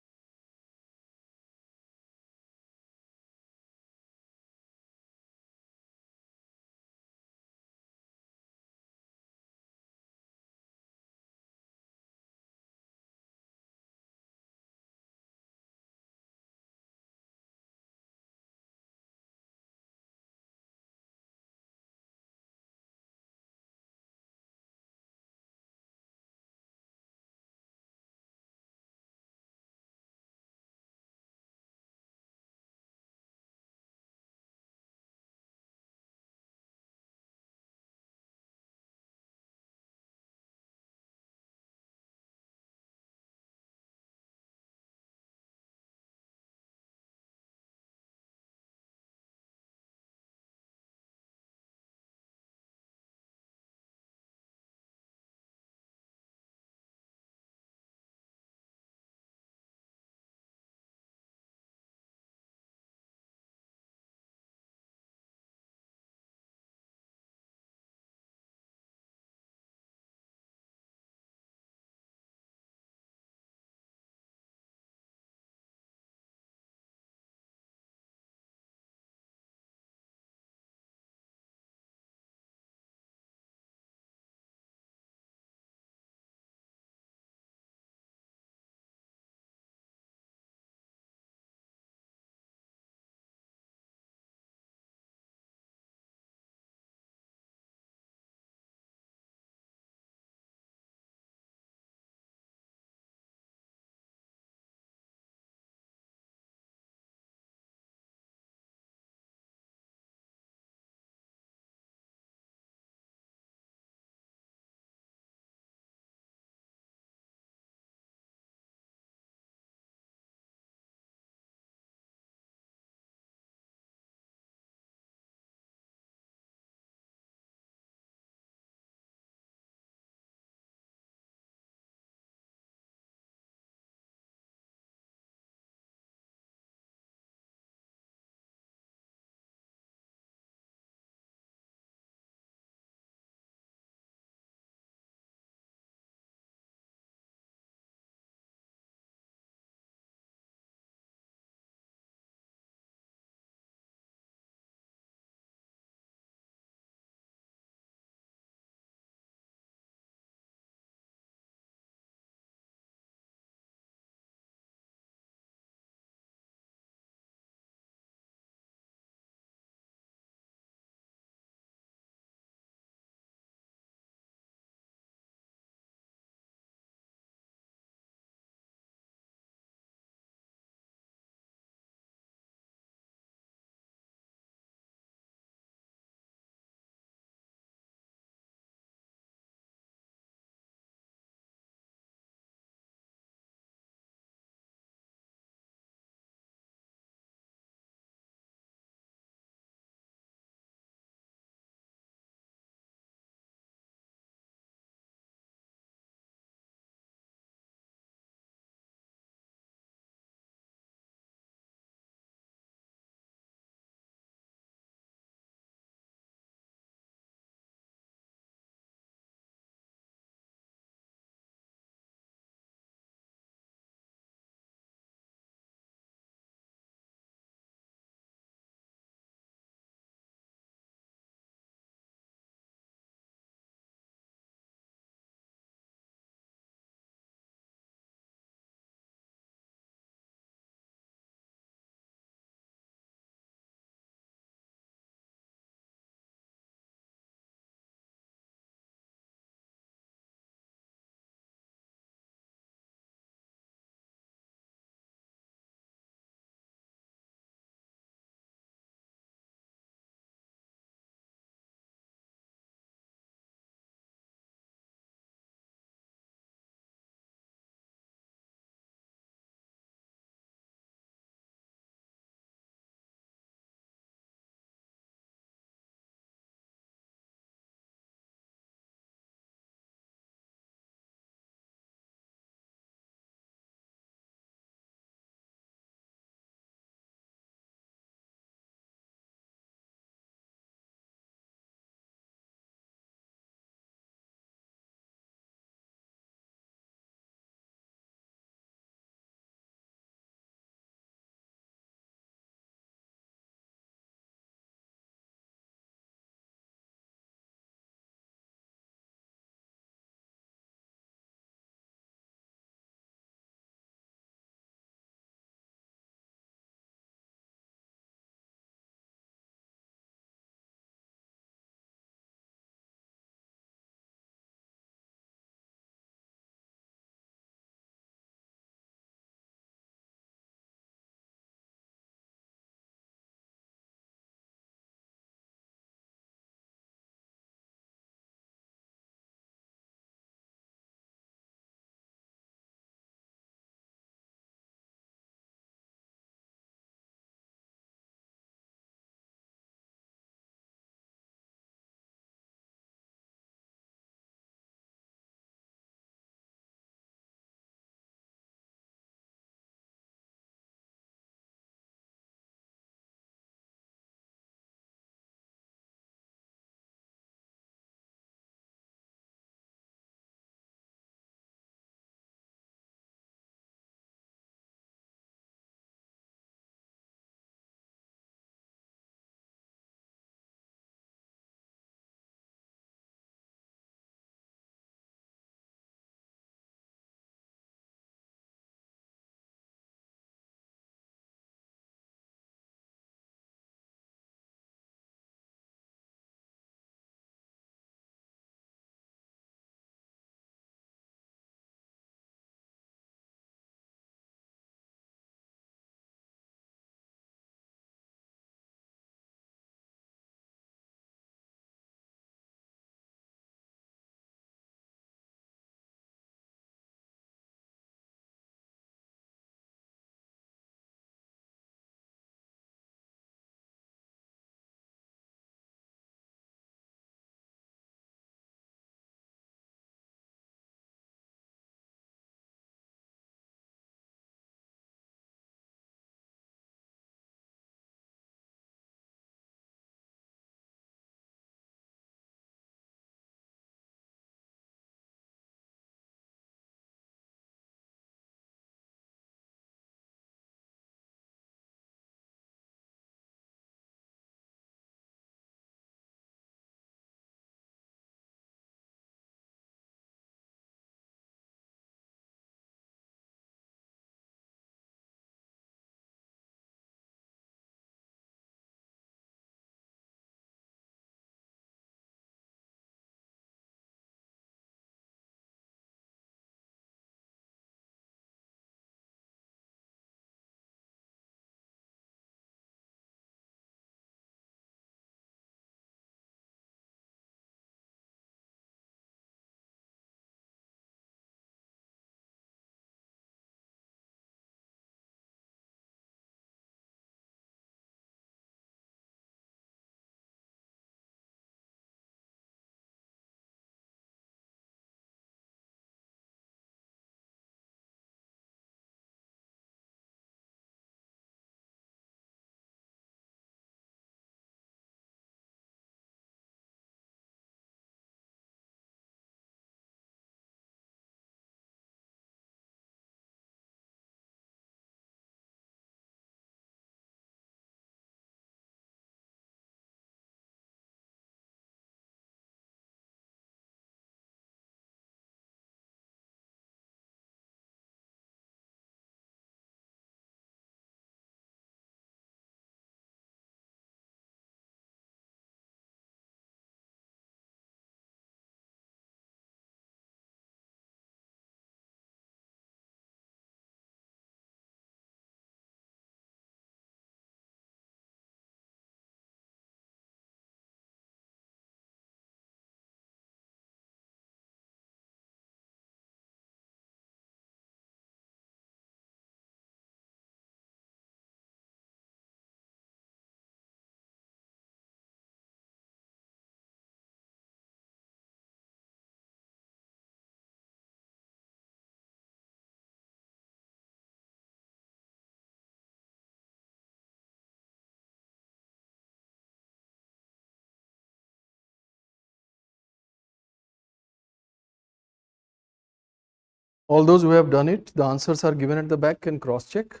All those who have done it, the answers are given at the back, can cross check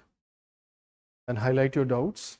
and highlight your doubts.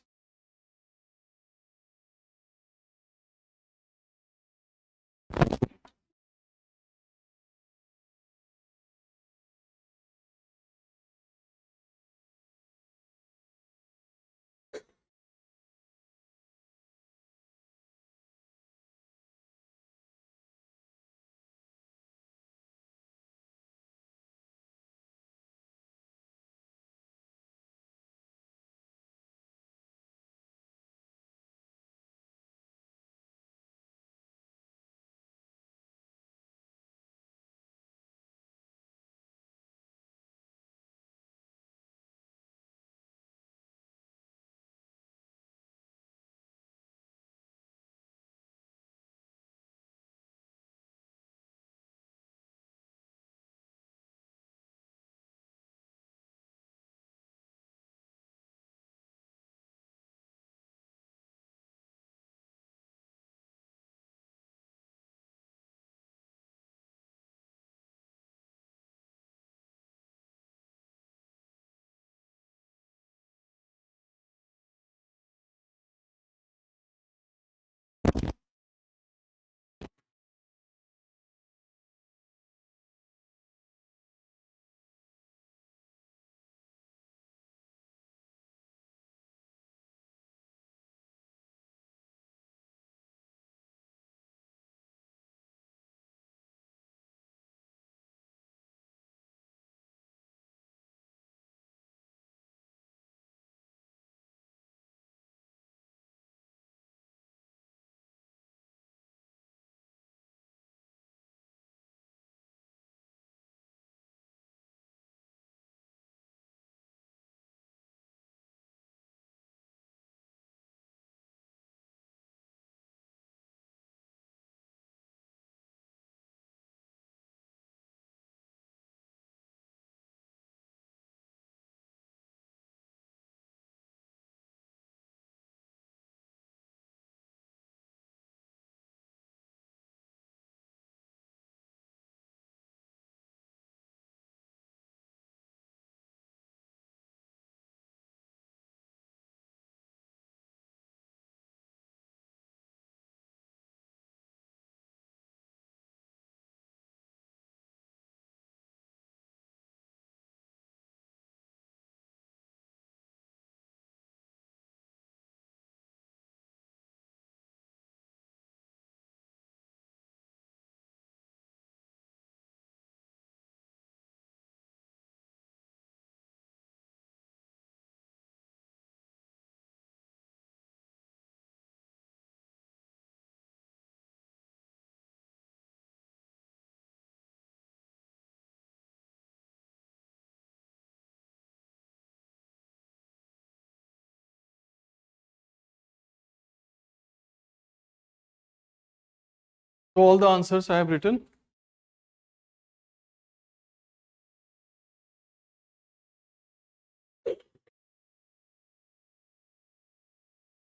So all the answers I have written.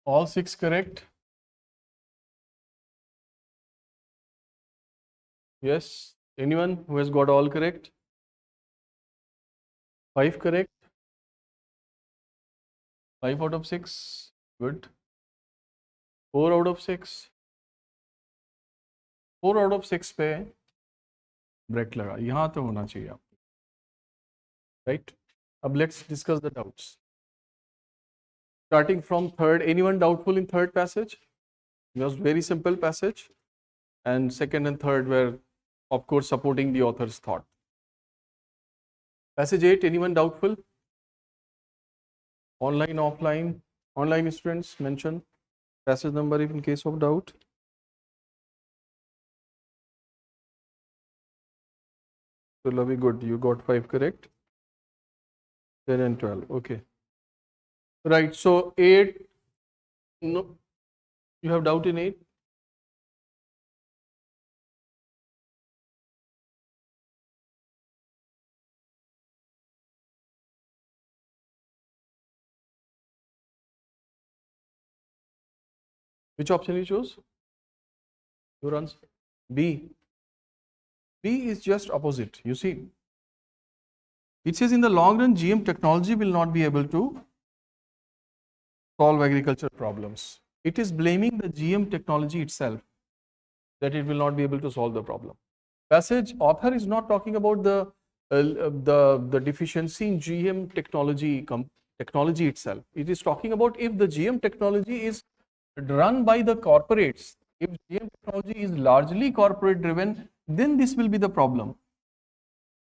All 6 correct. Yes. Anyone who has got all correct? 5 correct. 5 out of 6. Good. 4 out of 6. 4 out of 6 पे break लगा, यहाँ तो होना चाहिए आप, right. अब let's discuss the doubts. Starting from third, anyone doubtful in third passage? It was very simple passage, and second and third were, of course, supporting the author's thought. Passage 8, anyone doubtful? Online, offline, online students mention passage number in case of doubt. So Lavi, good, you got 5 correct. 10 and 12, okay. Right, so 8, no, you have doubt in 8? Which option you chose? Your answer? B. B is just opposite. You see, It says in the long run, GM technology will not be able to solve agricultural problems. It is blaming the GM technology itself that it will not be able to solve the problem. Passage author is not talking about the deficiency in GM technology itself. It is talking about if the GM technology is run by the corporates, if GM technology is largely corporate driven, then this will be the problem.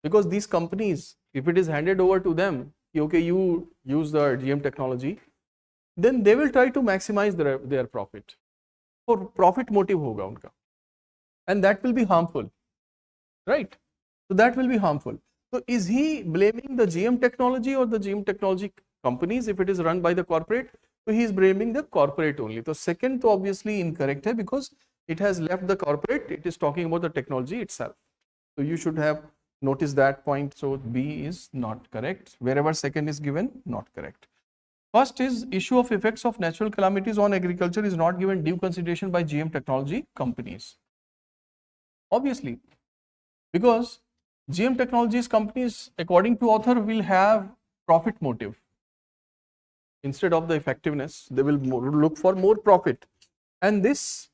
Because these companies, if it is handed over to them, okay, you use the GM technology, then they will try to maximize their profit. For profit motive hoga unka. And that will be harmful, right? So that will be harmful. So is he blaming the GM technology or the GM technology companies if it is run by the corporate? So he is blaming the corporate only. So second, तो obviously incorrect hai because it has left the corporate. It is talking about the technology itself. So you should have noticed that point. So B is not correct. Wherever second is given, not correct. First is issue of effects of natural calamities on agriculture is not given due consideration by GM technology companies. Obviously, because GM technologies companies, according to author, will have profit motive. Instead of the effectiveness, they will look for more profit. And this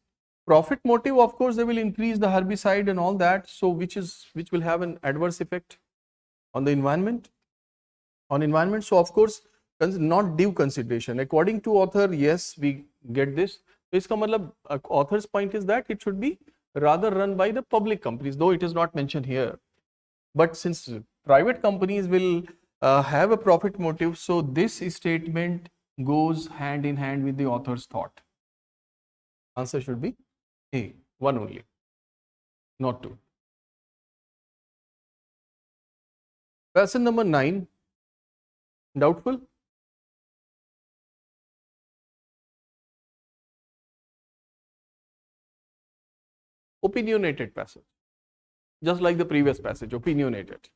profit motive, of course, they will increase the herbicide and all that. So which will have an adverse effect on the environment. So of course, not due consideration. According to author, yes, we get this. So iska matlab, author's point is that it should be rather run by the public companies, though it is not mentioned here. But since private companies will have a profit motive, so this statement goes hand in hand with the author's thought. Answer should be A, one only, not two. Question number 9, doubtful? Opinionated passage, just like the previous passage, opinionated.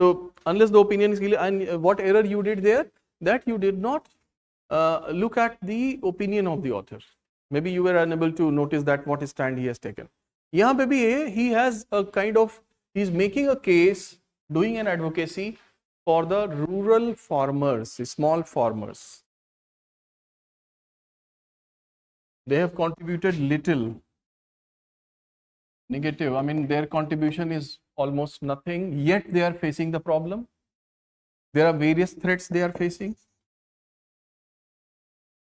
So unless the opinion is clear, and what error you did there, that you did not look at the opinion of the author. Maybe you were unable to notice that what stand he has taken. Yahan pe bhi he has a kind of, he is making a case, doing an advocacy for the rural farmers, small farmers. They have contributed little. Negative, I mean their contribution is almost nothing, yet they are facing the problem. There are various threats they are facing.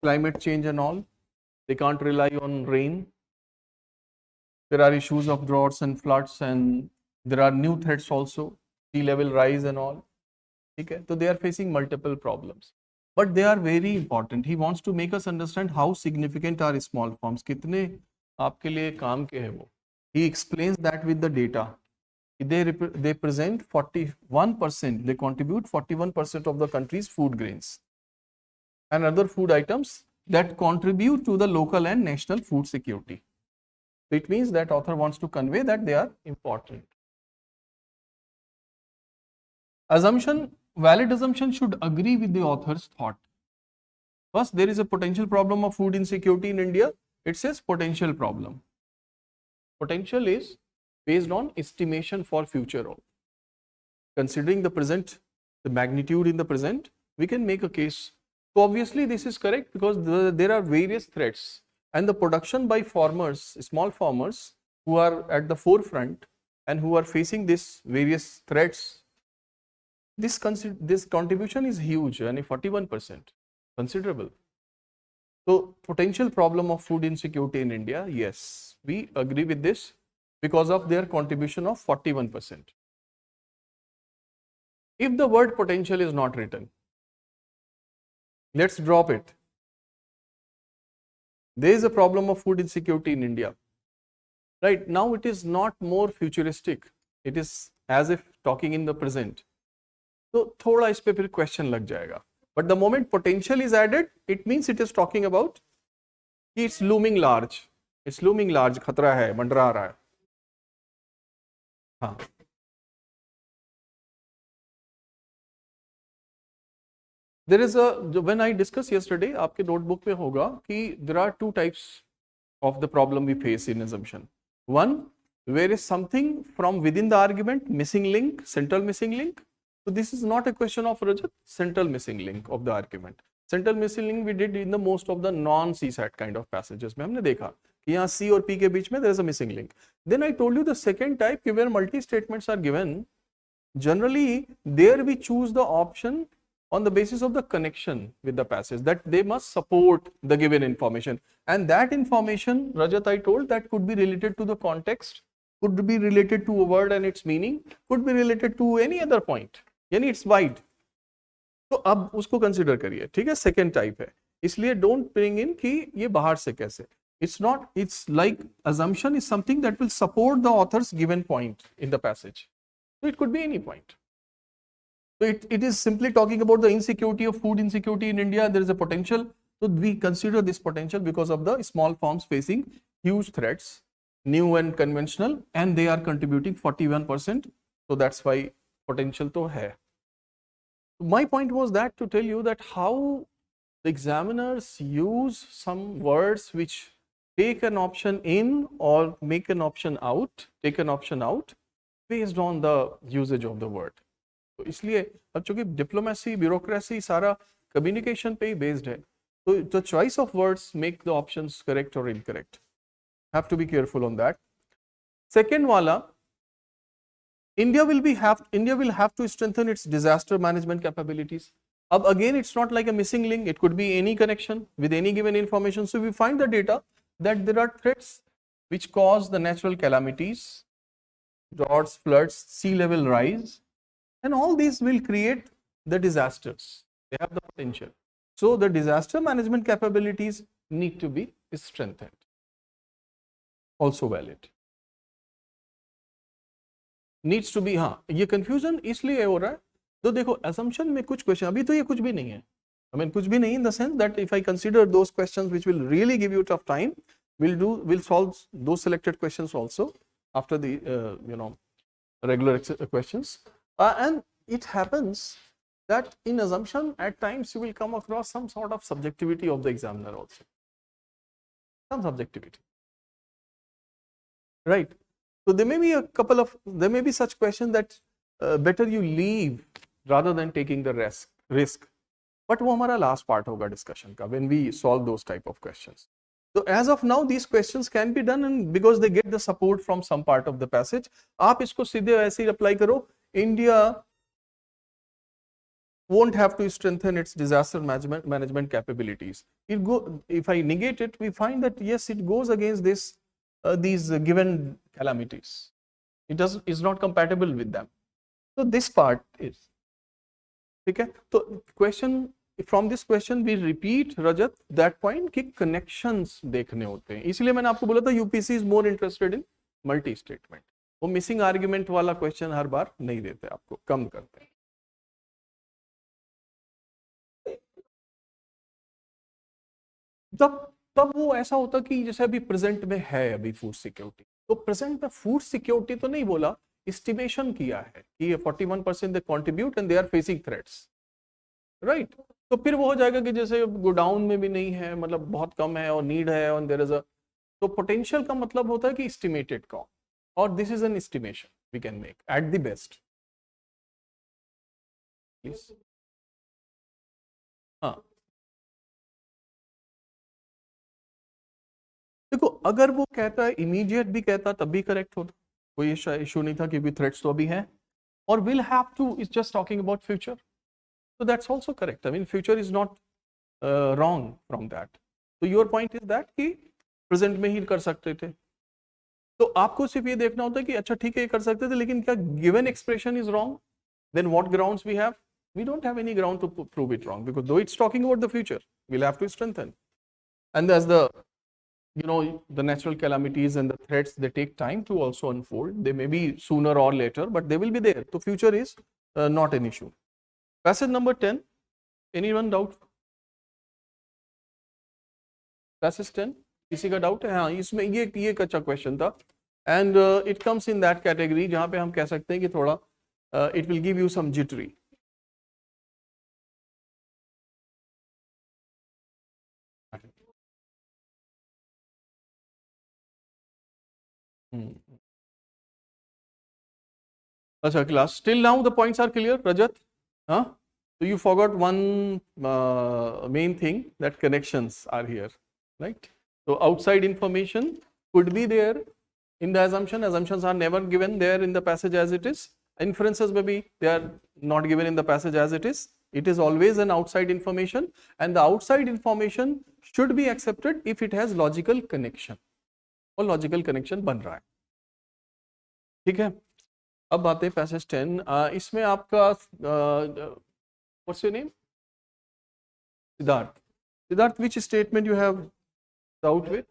Climate change and all. They can't rely on rain. There are issues of droughts and floods, and there are new threats also, sea level rise and all. Okay? So they are facing multiple problems. But they are very important. He wants to make us understand how significant are small farms. Kitne aapke liye kaam ke hai wo. He explains that with the data. They present 41%, they contribute 41% of the country's food grains and other food items that contribute to the local and national food security. So it means that author wants to convey that they are important. Assumption, valid assumption should agree with the author's thought. First, there is a potential problem of food insecurity in India. It says potential problem. Potential is based on estimation for future. Considering the present, the magnitude in the present, we can make a case. So obviously this is correct because there are various threats, and the production by farmers, small farmers who are at the forefront and who are facing these various threats, this contribution is huge, and 41%, considerable. So potential problem of food insecurity in India, yes, we agree with this because of their contribution of 41%. If the word potential is not written, let's drop it. There is a problem of food insecurity in India. Right now it is not more futuristic. It is as if talking in the present. So thoda is pe phir question lag jayega. But the moment potential is added, it means it is talking about it's looming large. It's looming large, khatra hai, mandra raha hai. हाँ. There is when I discussed yesterday, आपके notebook में होगा कि there are two types of the problem we face in assumption. One, where is something from within the argument, missing link, central missing link. So this is not a question of Rajat, central missing link of the argument. Central missing link we did in the most of the non-CSAT kind of passages में हमने देखा कि यहाँ C और P के बीच में there is a missing link. Then I told you the second type where multi statements are given. Generally, there we choose the option on the basis of the connection with the passage, that they must support the given information, and that information, Rajat, I told, that could be related to the context, could be related to a word and its meaning, could be related to any other point, यानी it's wide. तो अब उसको consider करिए, ठीक है, second type है, इसलिए don't bring in कि ये बाहर से कैसे. It's not, it's like assumption is something that will support the author's given point in the passage. So it could be any point. So it is simply talking about the insecurity of food insecurity in India. There is a potential. So we consider this potential because of the small farms facing huge threats, new and conventional, and they are contributing 41%. So that's why potential to hai. My point was that to tell you that how the examiners use some words which take an option in or make an option out, take an option out based on the usage of the word. तो इसलिए अब चूंकि diplomacy bureaucracy सारा communication पे ही based है, तो the choice of words make the options correct और incorrect. Have to be careful on that. Second वाला, India will have to strengthen its disaster management capabilities. Ab again, it's not like a missing link. It could be any connection with any given information. So we find the data that there are threats which cause the natural calamities, droughts, floods, sea level rise, and all these will create the disasters. They have the potential. So the disaster management capabilities need to be strengthened. Also valid. Needs to be. हाँ, ये confusion इसलिए हो रहा है, तो देखो assumption में कुछ क्वेश्चन, अभी तो ये कुछ भी नहीं है, I mean कुछ भी नहीं, in the sense that if I consider those questions which will really give you tough time, we'll solve those selected questions also after the regular questions. And it happens that in assumption at times you will come across some sort of subjectivity of the examiner also, some subjectivity, right? So there may be there may be such questions that better you leave rather than taking the risk. But वो हमारा last part होगा discussion का, when we solve those type of questions. So as of now, these questions can be done, and because they get the support from some part of the passage, आप इसको सीधे ऐसे ही apply करो. India won't have to strengthen its disaster management capabilities. If I negate it, we find that yes, it goes against these given calamities. Is not compatible with them. So this part is okay. So question, from this question we repeat, Rajat, that point कि connections देखने होते हैं. इसलिए मैंने आपको बोला था UPSC is more interested in multi statement. वो मिसिंग आर्ग्यूमेंट वाला क्वेश्चन हर बार नहीं देते, आपको कम करते हैं. तब वो ऐसा होता कि जैसे अभी प्रेजेंट में है अभी फूड सिक्योरिटी, तो प्रेजेंट में फूड सिक्योरिटी तो नहीं बोला, एस्टिमेशन किया है कि ये 41% they contribute and they are facing threats, right. तो फिर वो हो जाएगा कि जैसे गोडाउन में भी नहीं है, मतलब बहुत कम है और नीड है और देयर इज अ, तो पोटेंशियल का मतलब होता है कि एस्टिमेटेड का, और this is an estimation we can make at the best. Please. हाँ, देखो अगर वो कहता है इमीडिएट भी कहता तब भी करेक्ट होता, कोई इशू नहीं था क्योंकि थ्रेट्स तो अभी है, और will have two is just talking about future, so that's also correct. I mean future is not wrong from that. So your point is that कि present में ही कर सकते थे, तो आपको सिर्फ ये देखना होता है कि अच्छा ठीक है ये कर सकते थे, लेकिन क्या given expression is wrong, then what grounds we have? We don't have any ground to prove it wrong, because though it's talking about the future, we'll have to strengthen. And as the the natural calamities and the threats, they take time to also unfold. They may be sooner or later, but they will be there. So future is not an issue. Passage number 10. Anyone doubt? Passage 10. किसी का doubt है? हाँ, इसमें ये एक अच्छा question था, and it comes in that category जहाँ पे हम कह सकते हैं कि थोड़ा it will give you some jittery. Acha class, till now the points are clear, Rajat? Huh? So you forgot one main thing, that connections are here, right? So outside information could be there in the assumption. Assumptions are never given there in the passage as it is. Inferences maybe they are not given in the passage as it is. It is always an outside information, and the outside information should be accepted if it has logical connection और logical connection बन रहा है. ठीक है, अब आते हैं passage 10. इसमें आपका what's your name? Siddharth. Siddharth, which statement you have doubt with?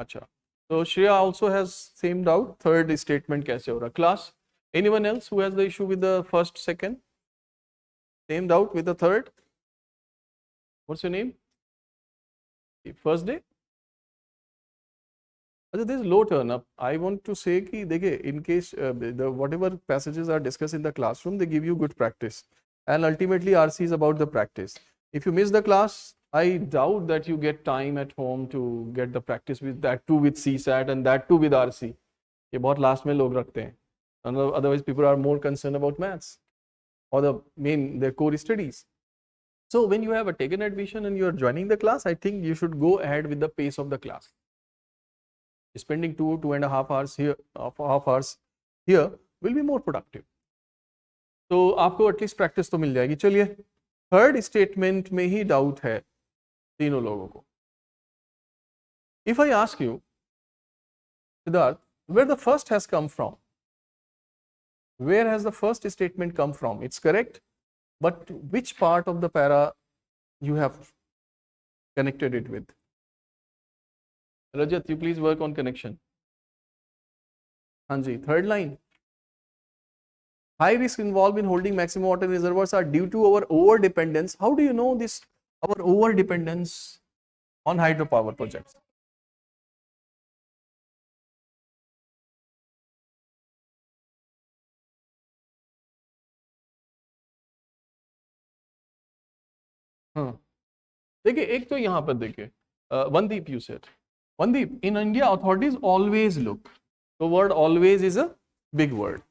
अच्छा, so Shreya also has same doubt. Third statement कैसे हो रहा? Class, anyone else who has the issue with the first, second? Same doubt with the third? What's your name? First day? There is low turn up. I want to say कि देखिए, in case the whatever passages are discussed in the classroom, they give you good practice, and ultimately RC is about the practice. If you miss the class, I doubt that you get time at home to get the practice with that too with CSAT and that too with RC. ये बहुत last में लोग रखते हैं. Otherwise, people are more concerned about maths or their core studies. So when you have taken admission and you are joining the class, I think you should go ahead with the pace of the class. Spending 2.5 hours here, half hours here will be more productive. तो आपको at least practice तो मिल जाएगी. चलिए, third statement में ही doubt है तीनों लोगों को. If I ask you, Siddharth, where the first has come from? Where has the first statement come from? It's correct, but which part of the para you have connected it with? Rajat, you please work on connection. Hanji, third line. High risk involved in holding maximum water reservoirs are due to our over dependence. How do you know this? Our over dependence on hydropower projects. हाँ, देखिए, एक तो यहाँ पर देखिए, Vandeep, you said. Vandeep, in India, authorities always look. The word always is a big word.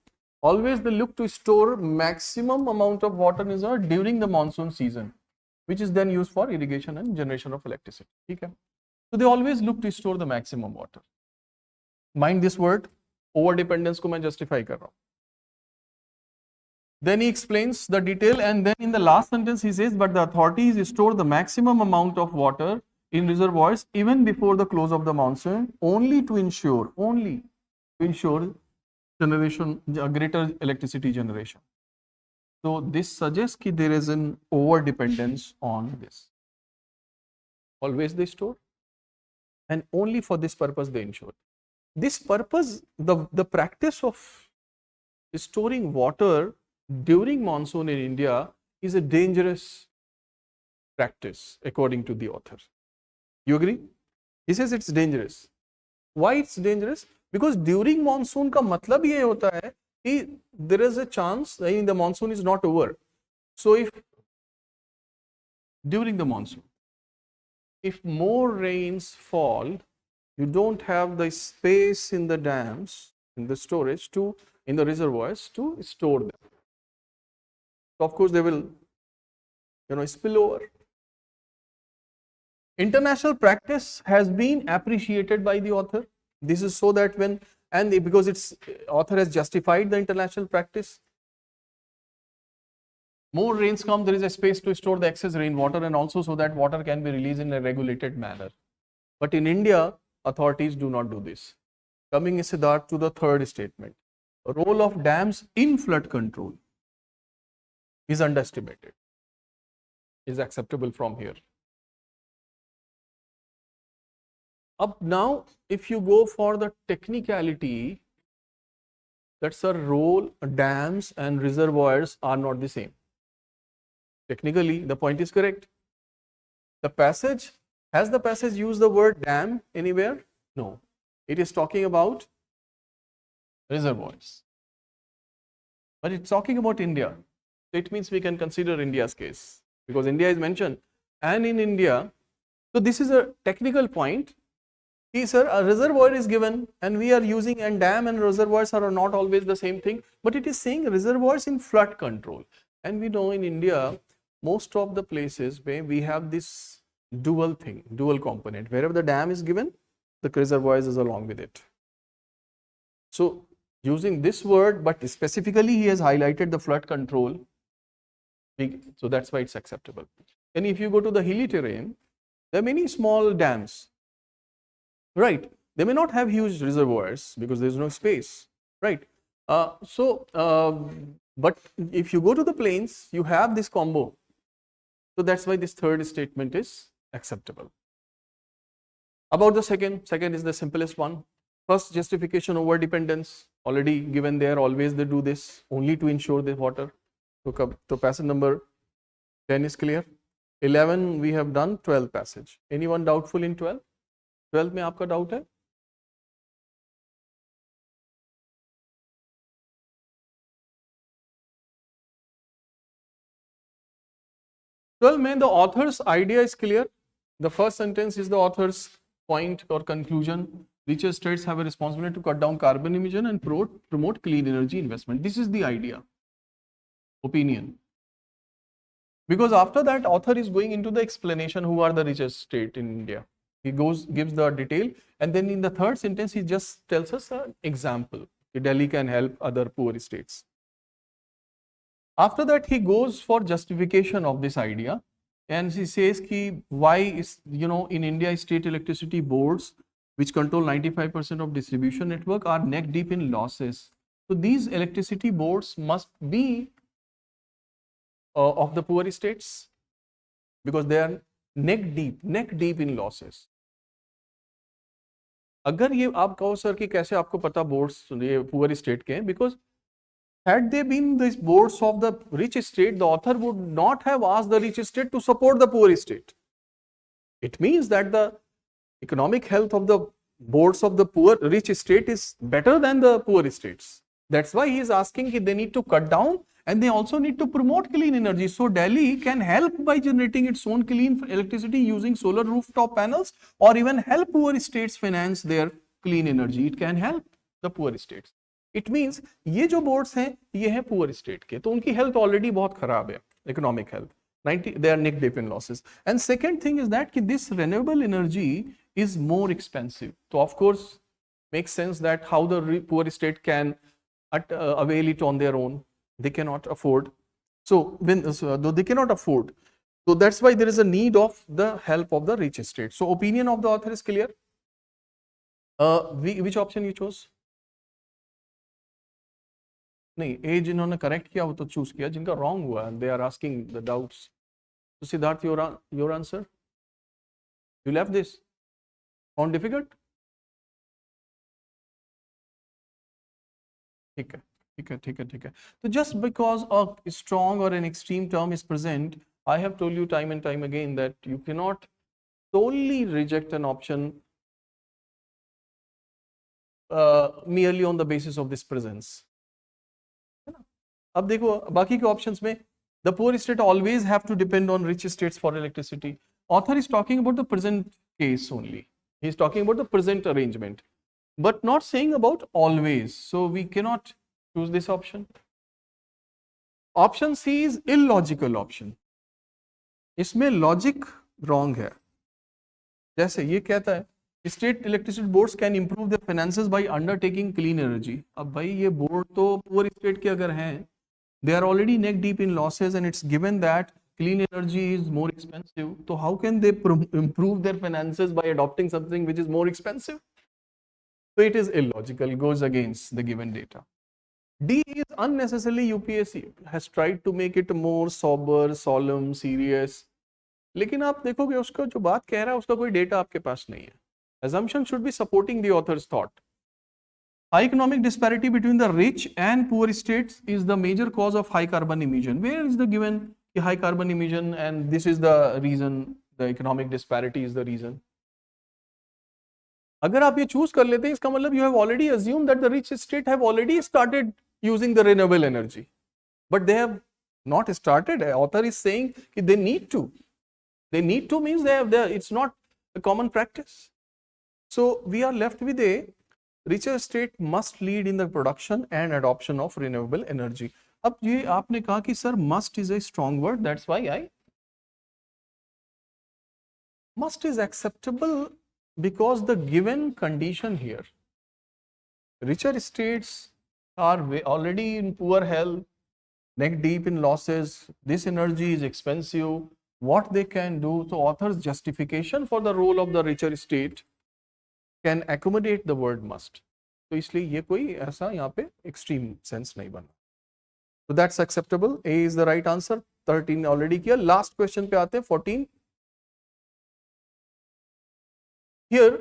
Always they look to store maximum amount of water reserve during the monsoon season, which is then used for irrigation and generation of electricity. Okay? So they always look to store the maximum water. Mind this word, over dependence को मैं justify कर रहा हूँ. Then he explains the detail, and then in the last sentence he says, but the authorities store the maximum amount of water in reservoirs even before the close of the monsoon, only to ensure generation, greater electricity generation. So this suggests that there is an over dependence on this. Always they store, and only for this purpose they ensure. This purpose, the practice of storing water during monsoon in India is a dangerous practice according to the author. You agree? He says it's dangerous. Why it's dangerous? Because during monsoon का मतलब ये होता है कि there is a chance that the monsoon is not over. So if during the monsoon, if more rains fall, you don't have the space in the dams, in the storage in the reservoirs to store them. So of course they will, spill over. International practice has been appreciated by the author. This is so that because its author has justified the international practice. More rains come, there is a space to store the excess rainwater, and also so that water can be released in a regulated manner. But in India, authorities do not do this. Coming, Siddharth, to the third statement. The role of dams in flood control is underestimated, is acceptable from here. Up now, if you go for the technicality, that's a role, dams and reservoirs are not the same. Technically, the point is correct. Has the passage used the word dam anywhere? No. It is talking about reservoirs. But it's talking about India. So it means we can consider India's case, because India is mentioned. And in India, so this is a technical point. sir, a reservoir is given and we are using, and dam and reservoirs are not always the same thing, but it is saying reservoirs in flood control. And we know in India, most of the places where we have this dual thing, dual component, wherever the dam is given, the reservoirs is along with it. So using this word, but specifically he has highlighted the flood control, so that's why it's acceptable. And if you go to the hilly terrain, there are many small dams, right? They may not have huge reservoirs because there's no space, right? But if you go to the plains, you have this combo. So that's why this third statement is acceptable. About the second is the simplest one. First, justification over dependence, already given there, always they do this only to ensure the water. So passage number 10 is clear. 11 we have done, 12 passage. Anyone doubtful in 12? 12 में आपका doubt है? 12 में the author's idea is clear. The first sentence is the author's point or conclusion. Richer states have a responsibility to cut down carbon emission and promote clean energy investment. This is the idea, opinion. Because after that, author is going into the explanation who are the richest state in India. He gives the detail, and then in the third sentence, he just tells us an example. Delhi can help other poor states. After that, he goes for justification of this idea, and he says why is, in India, state electricity boards, which control 95% of distribution network, are neck deep in losses. So these electricity boards must be of the poor states because they are neck deep in losses. अगर ये आप कहो sir कि कैसे आपको पता boards ये poor state के हैं, because had they been the boards of the rich state, the author would not have asked the rich state to support the poor state. It means that the economic health of the boards of the rich state is better than the poor states. That's why he is asking that they need to cut down and they also need to promote clean energy. So Delhi can help by generating its own clean electricity using solar rooftop panels, or even help poor states finance their clean energy. It can help the poor states. It means ये जो boards हैं ये हैं poor state के, तो उनकी health already बहुत खराब है, economic health. They are neck deep in losses. And second thing is that this renewable energy is more expensive. So of course makes sense that how the poor state can avail it on their own. They cannot afford. So though they cannot afford, so that's why there is a need of the help of the rich state. So opinion of the author is clear. Which option you chose? नहीं, ए जिन्होंने correct किया वो तो choose किया, जिनका wrong हुआ they are asking the doubts. तो Siddharth, your answer, you left this found difficult. ठीक है. So just because a strong or an extreme term is present, I have told you time and time again that you cannot solely reject an option merely on the basis of this presence. अब देखो बाकी के options में the poor state always have to depend on rich states for electricity. Author is talking about the present case only. He is talking about the present arrangement, but not saying about always. So we cannot choose this option. Option C is illogical option. इसमें logic wrong है. जैसे ये कहता है state electricity boards can improve the finances by undertaking clean energy. अब भाई ये board तो पुअर स्टेट के अगर हैं, they are already neck deep in losses and it's given that clean energy is more expensive. So how can they improve their finances by adopting something which is more expensive? So it is illogical, goes against the given data. D is unnecessarily UPSC has tried to make it more sober, solemn, serious. लेकिन आप देखोगे उसका जो बात कह रहा है उसका कोई डेटा आपके पास नहीं है. Assumption should be supporting the author's thought. High economic disparity between the rich and poor states is the major cause of high carbon emission. Where is the given high carbon emission and this is the reason, the economic disparity is the reason? अगर आप ये choose कर लेते हैं इसका मतलब you have already assumed that the rich state have already started using the renewable energy, but they have not started. Author is saying they need to. They need to means it's not a common practice. So we are left with a richer state must lead in the production and adoption of renewable energy. अब ये आपने कहा कि sir must is a strong word, that's why I must is acceptable because the given condition here, richer states are already in poor health, neck deep in losses, this energy is expensive, what they can do, so author's justification for the role of the richer state can accommodate the word must. तो इसलिए ये कोई ऐसा यहाँ पे extreme sense नहीं बना. So that's acceptable. A is the right answer. 13 already किया. Last question पे आते हैं 14. Here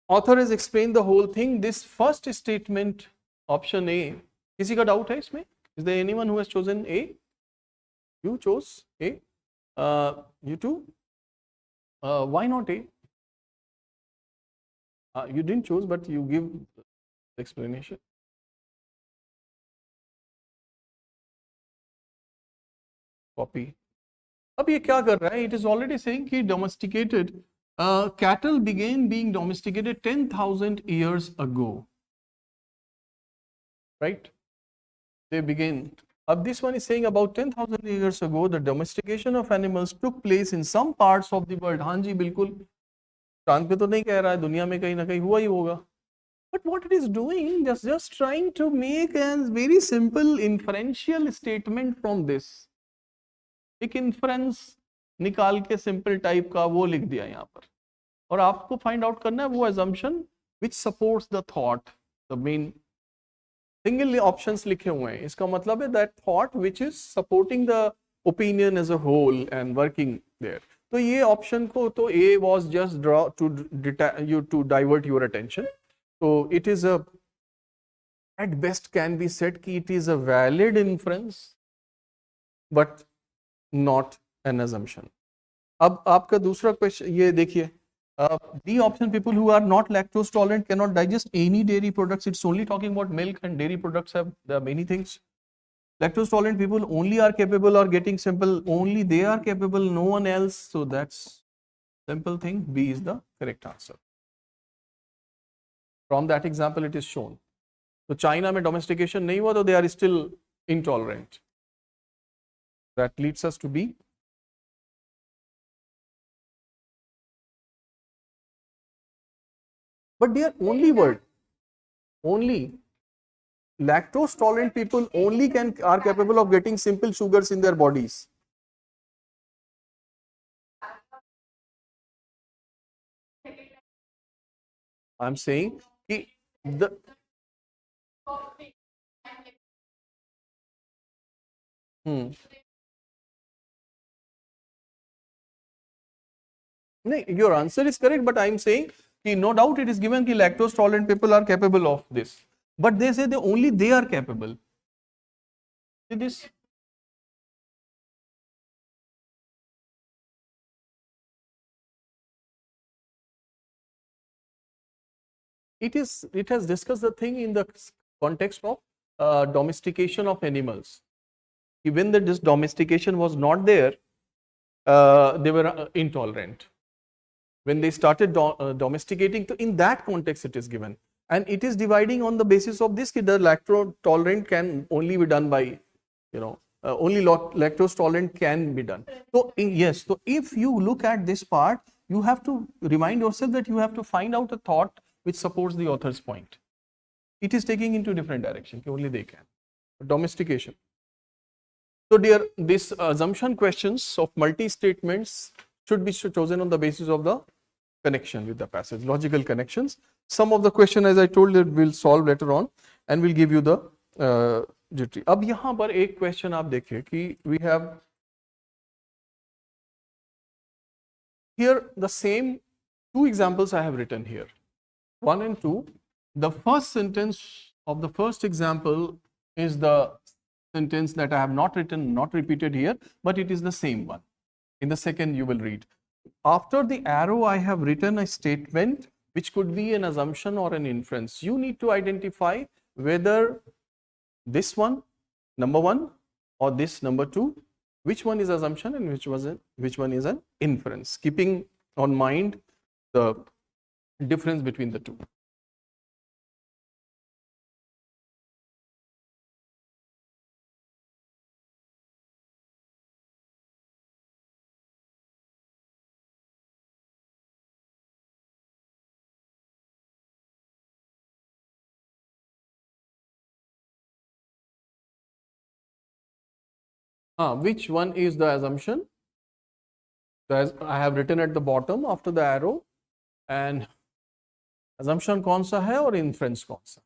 author has explained the whole thing. This first statement, option A, किसी का doubt है इसमें? Is there anyone who has chosen A? You chose A. You too? Why not A? You didn't choose, but you give the explanation. Copy. अब ये क्या कर रहा है? It is already saying कि domesticated cattle began being domesticated 10,000 years ago. Right? They began. अब this one is saying about 10,000 years ago, the domestication of animals took place in some parts of the world. हाँ जी बिल्कुल. चांद पे तो नहीं कह रहा है, दुनिया में कहीं ना कहीं हुआ ही होगा. But what it is doing, just trying to make a very simple inferential statement from this. एक inference निकाल के simple type का वो लिख दिया यहाँ पर, और आपको find out करना है वो assumption which supports the thought. The main single options लिखे हुए हैं, इसका मतलब है that thought which is supporting the opinion as a whole and working there. तो ये option को तो A was just draw to divert your attention. So it is a, at best can be said कि it is a valid inference but not an assumption. अब आपका दूसरा question ये देखिए, D option, people who are not lactose tolerant cannot digest any dairy products. It's only talking about milk, and dairy products have there are many things. Lactose tolerant people only are capable or getting simple, only they are capable, no one else. So that's simple thing. B is the correct answer. From that example it is shown. So China में domestication नहीं हुआ तो they are still intolerant. That leads us to B. But they are only word, only lactose tolerant people only are capable of getting simple sugars in their bodies. I'm saying the your answer is correct, but I'm saying no doubt it is given that lactose tolerant people are capable of this, but they say only they are capable. See this? It has discussed the thing in the context of domestication of animals. Even that this domestication was not there, they were intolerant. When they started domesticating, so in that context it is given, and it is dividing on the basis of this, that the lactose tolerant can only be done by, only lactose tolerant can be done. So yes, so if you look at this part, you have to remind yourself that you have to find out a thought which supports the author's point. It is taking into different direction, only they can. Domestication. So dear, this assumption questions of multi-statements should be chosen on the basis of the connection with the passage, logical connections. Some of the question, as I told you, we'll solve later on and we'll give you the GT. अब यहाँ पर एक question आप देखिए कि we have here the same two examples I have written here, 1 and 2. The first sentence of the first example is the sentence that I have not written, not repeated here, but it is the same one. In the second you will read. After the arrow I have written a statement which could be an assumption or an inference. You need to identify whether this one, number 1, or this number 2, which one is assumption and which one is an inference. Keeping on mind the difference between the two. Which one is the assumption? As I have written at the bottom after the arrow, and assumption कौन सा है और inference कौन सा?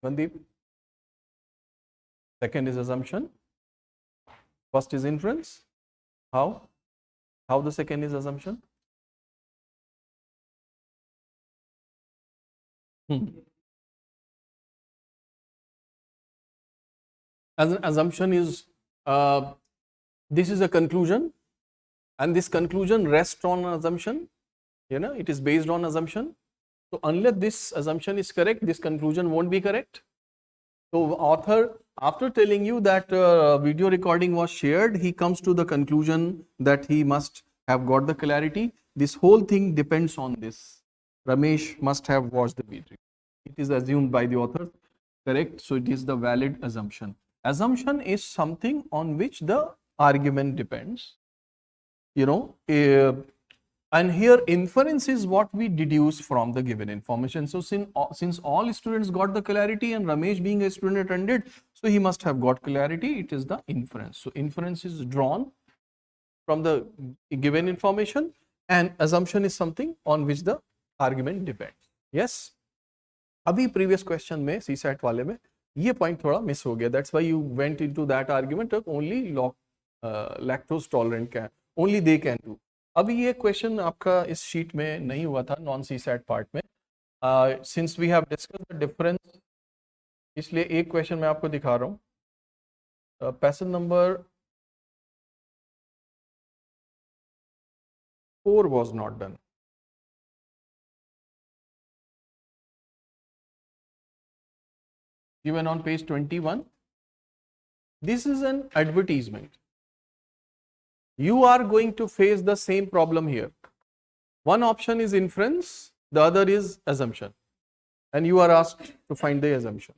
Mandeep? Second is assumption. First is inference. How? How the second is assumption? As an assumption is, this is a conclusion, and this conclusion rests on an assumption. It is based on assumption. So unless this assumption is correct, this conclusion won't be correct. So author, after telling you that video recording was shared, he comes to the conclusion that he must have got the clarity. This whole thing depends on this. Ramesh must have watched the video. It is assumed by the author, correct? So it is the valid assumption. Assumption is something on which the argument depends. And here inference is what we deduce from the given information. So since all students got the clarity and Ramesh being a student attended, so he must have got clarity. It is the inference. So inference is drawn from the given information, and assumption is something on which the argument depends. Yes. अभी previous question में CSAT वाले में ये point थोड़ा miss हो गया. That's why you went into that argument of only lactose tolerant can, only they can do. अभी ये क्वेश्चन आपका इस शीट में नहीं हुआ था नॉन सीसैट पार्ट में. Since we have discuss the difference, इसलिए एक क्वेश्चन मैं आपको दिखा रहा हूँ. Passage number 4 was not done. Given on page 21. This is an advertisement. You are going to face the same problem here. One option is inference, the other is assumption, and you are asked to find the assumption.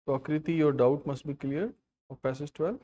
So Akriti, your doubt must be clear of passage 12.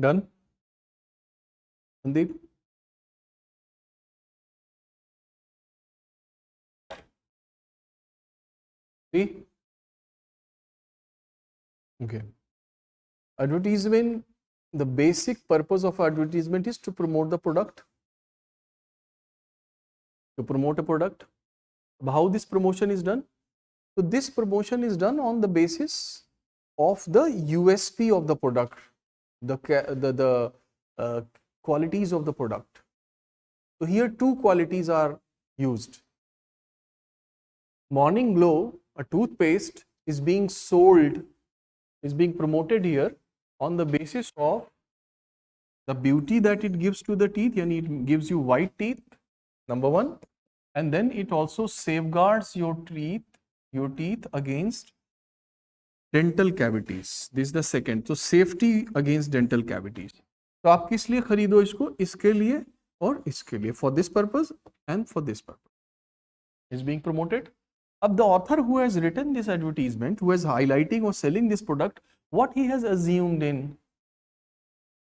Done? Sandeep? See? Okay. Advertisement, the basic purpose of advertisement is to promote the product. To promote a product. How this promotion is done? So this promotion is done on the basis of the USP of the product, the qualities of the product. So here two qualities are used. Morning Glow, a toothpaste, is being sold, is being promoted here on the basis of the beauty that it gives to the teeth, and it gives you white teeth, number one, and then it also safeguards your teeth against dental cavities. This is the second. So safety against dental cavities. तो आप किस लिए खरीदो इसको? इसके लिए और इसके लिए, for this purpose and for this purpose. Is being promoted. अब the author who has written this advertisement, who is highlighting or selling this product, what he has assumed in.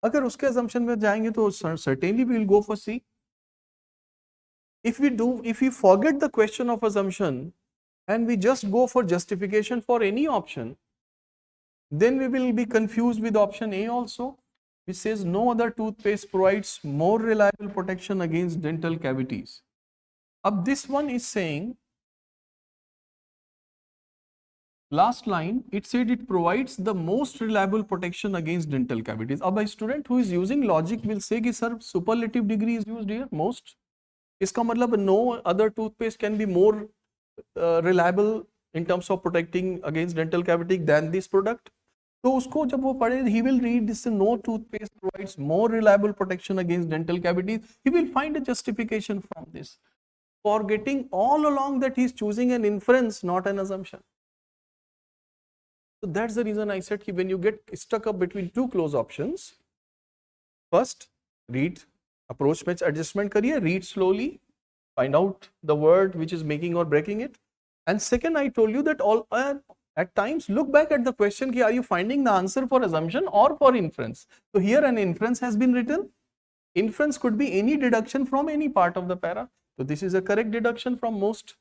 अगर उसके assumption में जाएंगे तो certainly we will go for C. If we forget the question of assumption and we just go for justification for any option, then we will be confused with option A also, which says no other toothpaste provides more reliable protection against dental cavities. अब this one is saying, last line, it said it provides the most reliable protection against dental cavities. अब a student who is using logic will say कि sir superlative degree is used here, most. इसका मतलब no other toothpaste can be more reliable in terms of protecting against dental cavity than this product. तो उसको जब वो पढ़े, he will read this, no toothpaste provides more reliable protection against dental cavities. He will find a justification from this, forgetting all along that he is choosing an inference, not an assumption. So that's the reason I said when you get stuck up between two close options, first read, approach match adjustment kariye, read slowly, find out the word which is making or breaking it. And second, I told you that all at times look back at the question ki, are you finding the answer for assumption or for inference? So here an inference has been written. Inference could be any deduction from any part of the para. So this is a correct deduction from most.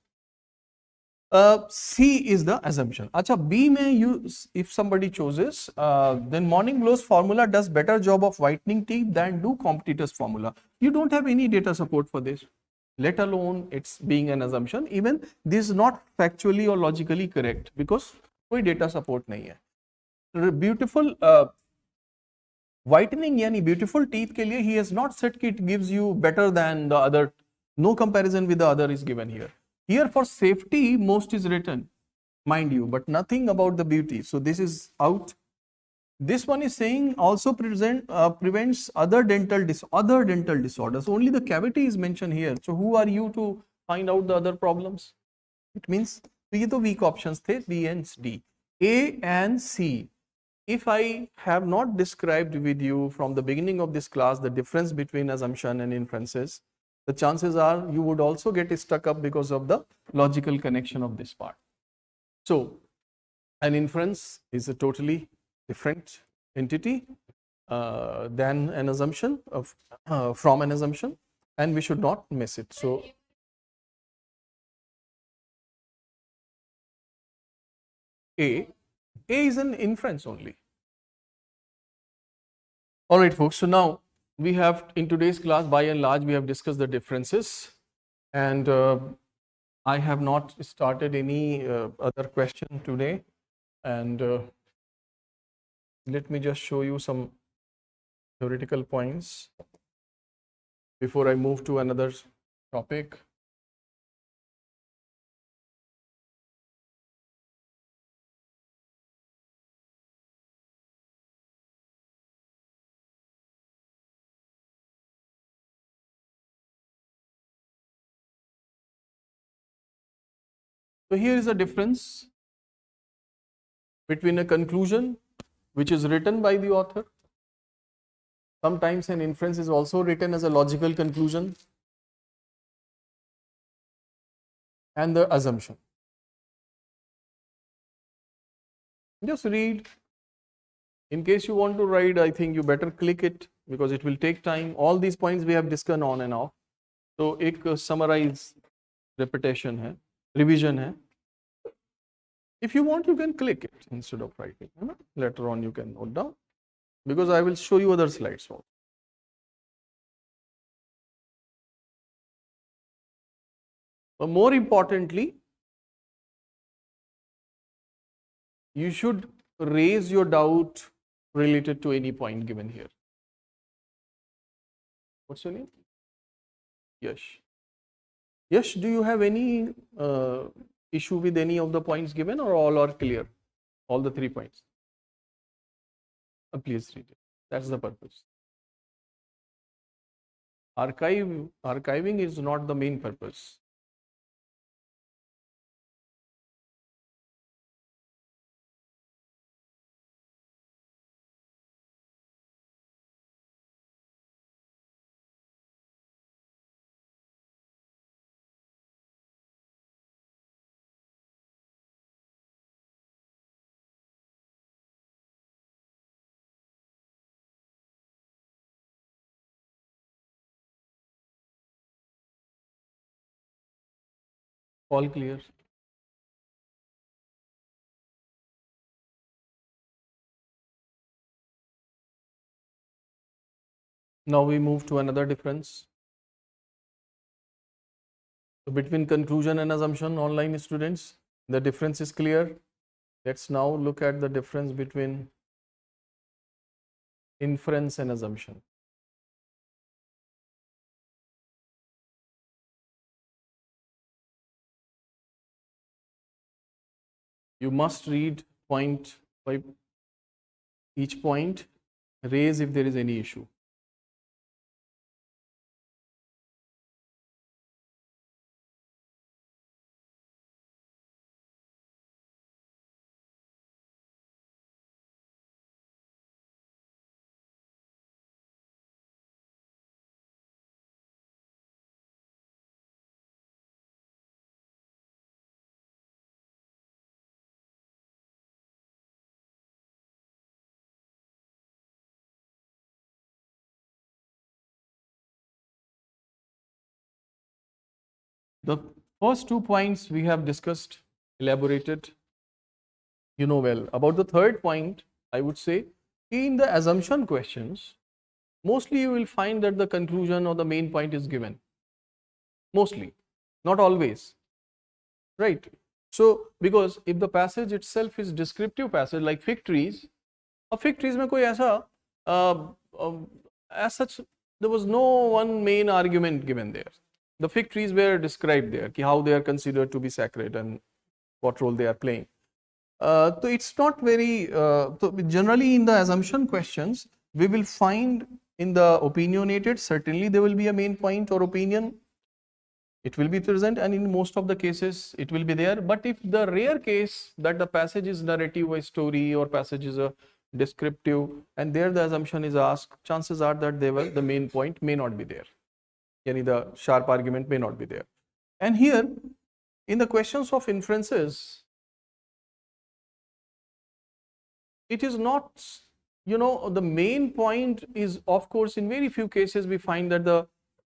C is the assumption. Acha, B may if somebody chooses, then Morning Glow's formula does better job of whitening teeth than do competitors' formula. You don't have any data support for this, let alone it's being an assumption. Even this is not factually or logically correct because कोई data support नहीं है. Beautiful whitening यानी beautiful teeth के लिए he has not said कि it gives you better than the other. No comparison with the other is given here. Here for safety most is written, mind you, but nothing about the beauty. So this is out. This one is saying also prevents other dental disorders. Only the cavity is mentioned here. So who are you to find out the other problems? It means ये तो weak options थे, B and D. A and C. If I have not described with you from the beginning of this class the difference between assumption and inferences, the chances are you would also get stuck up because of the logical connection of this part. So an inference is a totally different entity than an assumption from an assumption, and we should not miss it. So A is an inference only. All right, folks. So now we have in today's class, by and large, we have discussed the differences, and I have not started any other question today. And let me just show you some theoretical points before I move to another topic. So here is a difference between a conclusion which is written by the author. Sometimes an inference is also written as a logical conclusion, and the assumption. Just read. In case you want to write, I think you better click it because it will take time. All these points we have discussed on and off. So एक summarize repetition है, revision है. If you want, you can click it instead of writing. Later on, you can note down because I will show you other slides. But more importantly, you should raise your doubt related to any point given here. What's your name? Yash. Yash, do you have any issue with any of the points given, or all are clear? All the 3 points? Please read it. That's the purpose. Archiving is not the main purpose. All clear? Now we move to another difference. So between conclusion and assumption, online students, the difference is clear. Let's now look at the difference between inference and assumption. You must read point by each point, raise if there is any issue. The first 2 points we have discussed, elaborated, you know well. About the third point, I would say, in the assumption questions, mostly you will find that the conclusion or the main point is given. Mostly, not always, right? So, because if the passage itself is descriptive passage like fig trees, a fig trees mein koi aisa, as such, there was no one main argument given there. The fig trees were described there, how they are considered to be sacred and what role they are playing. So it's not very, so generally in the assumption questions, we will find in the opinionated, certainly there will be a main point or opinion. It will be present, and in most of the cases it will be there. But if the rare case that the passage is narrative or story, or passage is a descriptive, and there the assumption is asked, chances are that the main point may not be there. Yani the sharp argument may not be there. And here in the questions of inferences, it is not, the main point is, of course, in very few cases we find that the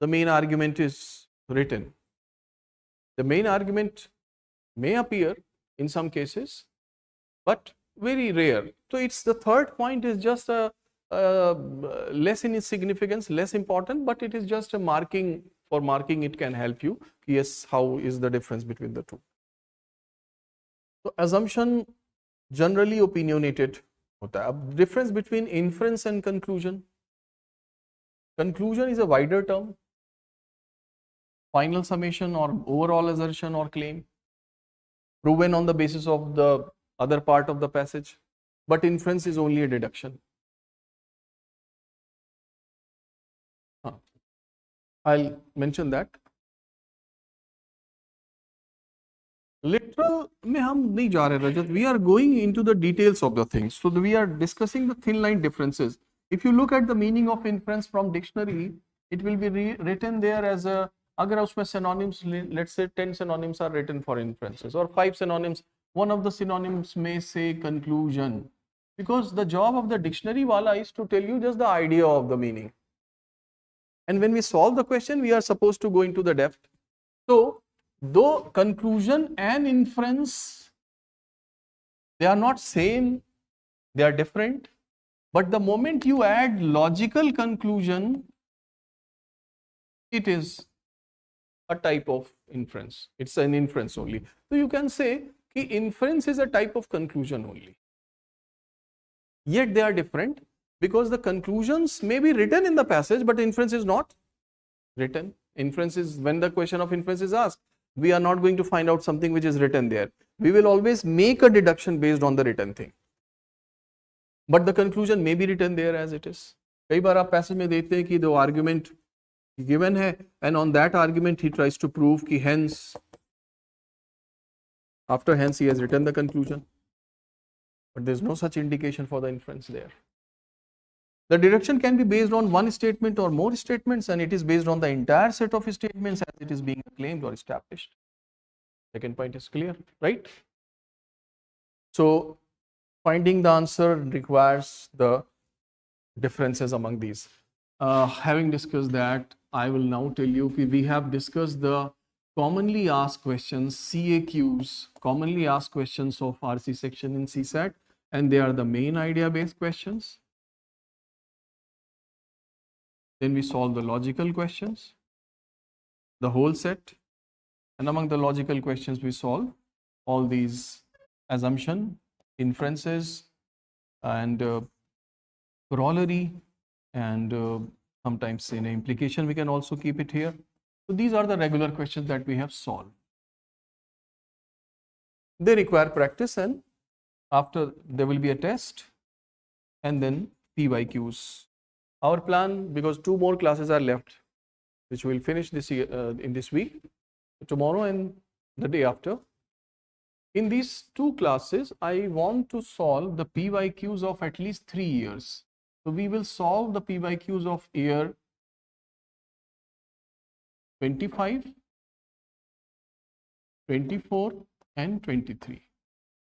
main argument is written. The main argument may appear in some cases, but very rare. So it's the third point is just a less in its significance, less important, but it is just a marking. For marking, it can help you. Yes, how is the difference between the two? So assumption generally opinionated hota hai. Difference between inference and conclusion. Conclusion is a wider term. Final summation or overall assertion or claim proven on the basis of the other part of the passage, but inference is only a deduction. I'll mention that. Literal में हम नहीं जा रहे Rajat. We are going into the details of the things. So we are discussing the thin line differences. If you look at the meaning of inference from dictionary, it will be written there as a, अगर उसमें synonyms, let's say 10 synonyms are written for inferences, or 5 synonyms, one of the synonyms may say conclusion, because the job of the dictionary wala is to tell you just the idea of the meaning. And when we solve the question, we are supposed to go into the depth. So though conclusion and inference, they are not same, they are different, but the moment you add logical conclusion, it is a type of inference. It's an inference only. So you can say inference is a type of conclusion only. Yet they are different because the conclusions may be written in the passage, but inference is not written. Inference is when the question of inference is asked, we are not going to find out something which is written there. We will always make a deduction based on the written thing. But the conclusion may be written there as it is. कई बार आप passage में देखते हैं कि the argument given है and on that argument he tries to prove कि hence, after hence he has written the conclusion. But there is no such indication for the inference there. The deduction can be based on one statement or more statements, and it is based on the entire set of statements as it is being claimed or established. Second point is clear, right? So finding the answer requires the differences among these. Having discussed that, I will now tell you we have discussed the commonly asked questions, CAQs, commonly asked questions of RC section in CSAT, and they are the main idea based questions. Then we solve the logical questions, the whole set, and among the logical questions we solve all these assumption, inferences, and corollary, and sometimes in implication we can also keep it here. So these are the regular questions that we have solved. They require practice, and after there will be a test and then PYQs. Our plan, because 2 more classes are left, which we will finish this year, in this week, tomorrow and the day after. In these 2 classes, I want to solve the PYQs of at least 3 years. So we will solve the PYQs of year 25, 24 and 23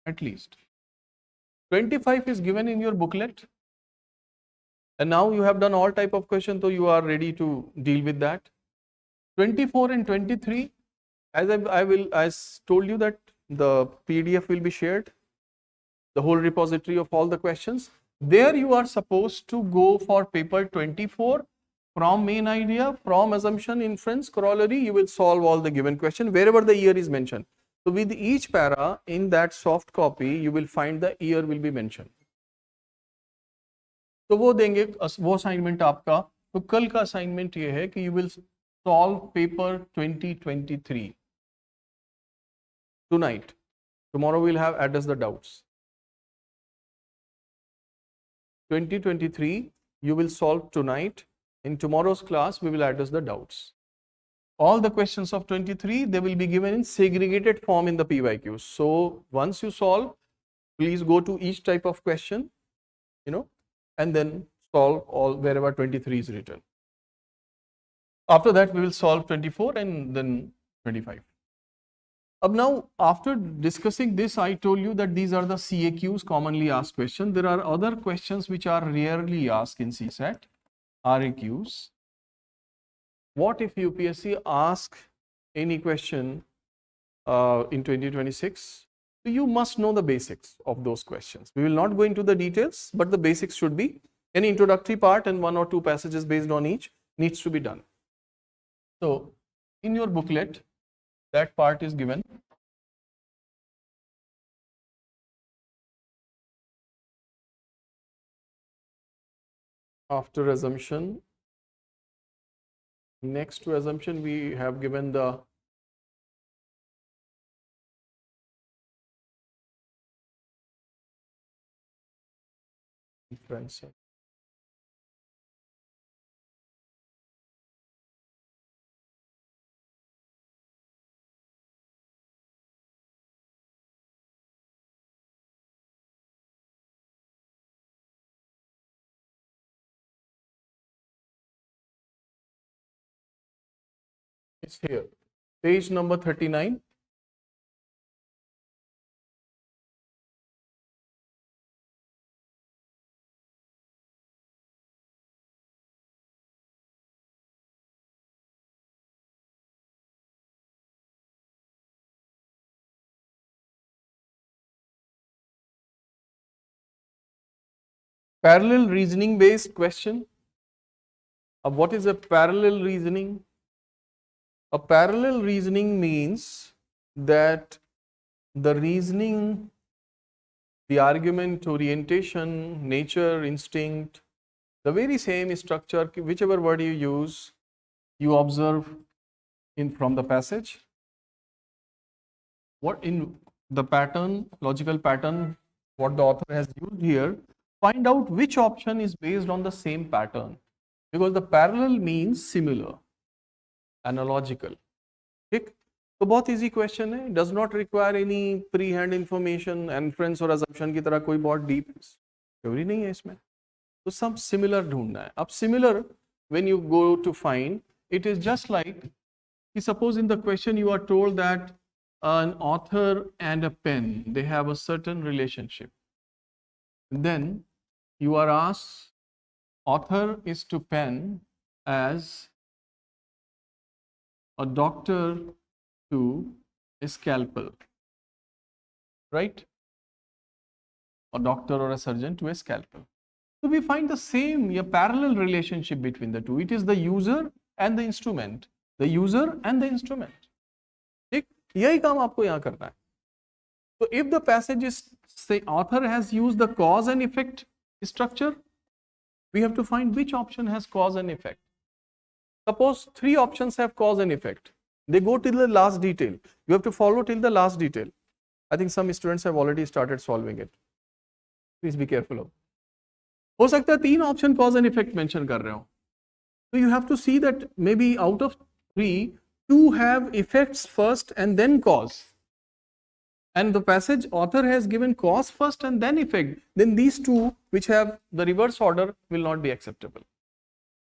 at least. 25 is given in your booklet, and now you have done all type of questions, so you are ready to deal with that. 24 and 23, as I told you that the PDF will be shared, the whole repository of all the questions. There you are supposed to go for paper 24 from main idea, from assumption, inference, corollary. You will solve all the given question wherever the year is mentioned. So with each para in that soft copy, you will find the year will be mentioned. तो वो देंगे वो assignment आपका. तो कल का assignment ये है कि you will solve paper 2023 tonight. Tomorrow we'll have address the doubts. 2023 you will solve tonight. In tomorrow's class we will address the doubts. All the questions of 23, they will be given in segregated form in the PYQs. So once you solve, please go to each type of question, and then solve all wherever 23 is written. After that we will solve 24 and then 25. Now, after discussing this, I told you that these are the CAQs, commonly asked questions. There are other questions which are rarely asked in CSAT, RAQs. What if UPSC ask any question in 2026? So you must know the basics of those questions. We will not go into the details, but the basics should be an introductory part, and 1 or 2 passages based on each needs to be done. So in your booklet, that part is given. After assumption, next to assumption, we have given the inference. It's here, page number 39. Parallel reasoning based question. What is a parallel reasoning? A parallel reasoning means that the reasoning, the argument, orientation, nature, instinct, the very same structure, whichever word you use, you observe in from the passage. What in the pattern, logical pattern, what the author has used here, find out which option is based on the same pattern, because the parallel means similar, analogical. ठीक, तो बहुत easy question है, does not require any pre hand information, inference और assumption की तरह कोई बहुत deep theory नहीं है इसमें, तो सब सिमिलर ढूंढना है. अब similar when you go to find, it is just like suppose in the question you are told that an author and a pen, they have a certain relationship. Then you are asked, author is to pen as a doctor to a scalpel, right? A doctor or a surgeon to a scalpel. So we find the same, a parallel relationship between the two. It is the user and the instrument. The user and the instrument. ठीक, यही काम आपको यहाँ करना है. So if the passage is, say, author has used the cause and effect structure, we have to find which option has cause and effect. Suppose 3 options have cause and effect. They go till the last detail. You have to follow till the last detail. I think some students have already started solving it. Please be careful of. हो सकता है 3 option cause and effect mention कर रहे हो. So you have to see that maybe out of 3, 2 have effects first and then cause. And the passage author has given cause first and then effect. Then these 2 which have the reverse order will not be acceptable.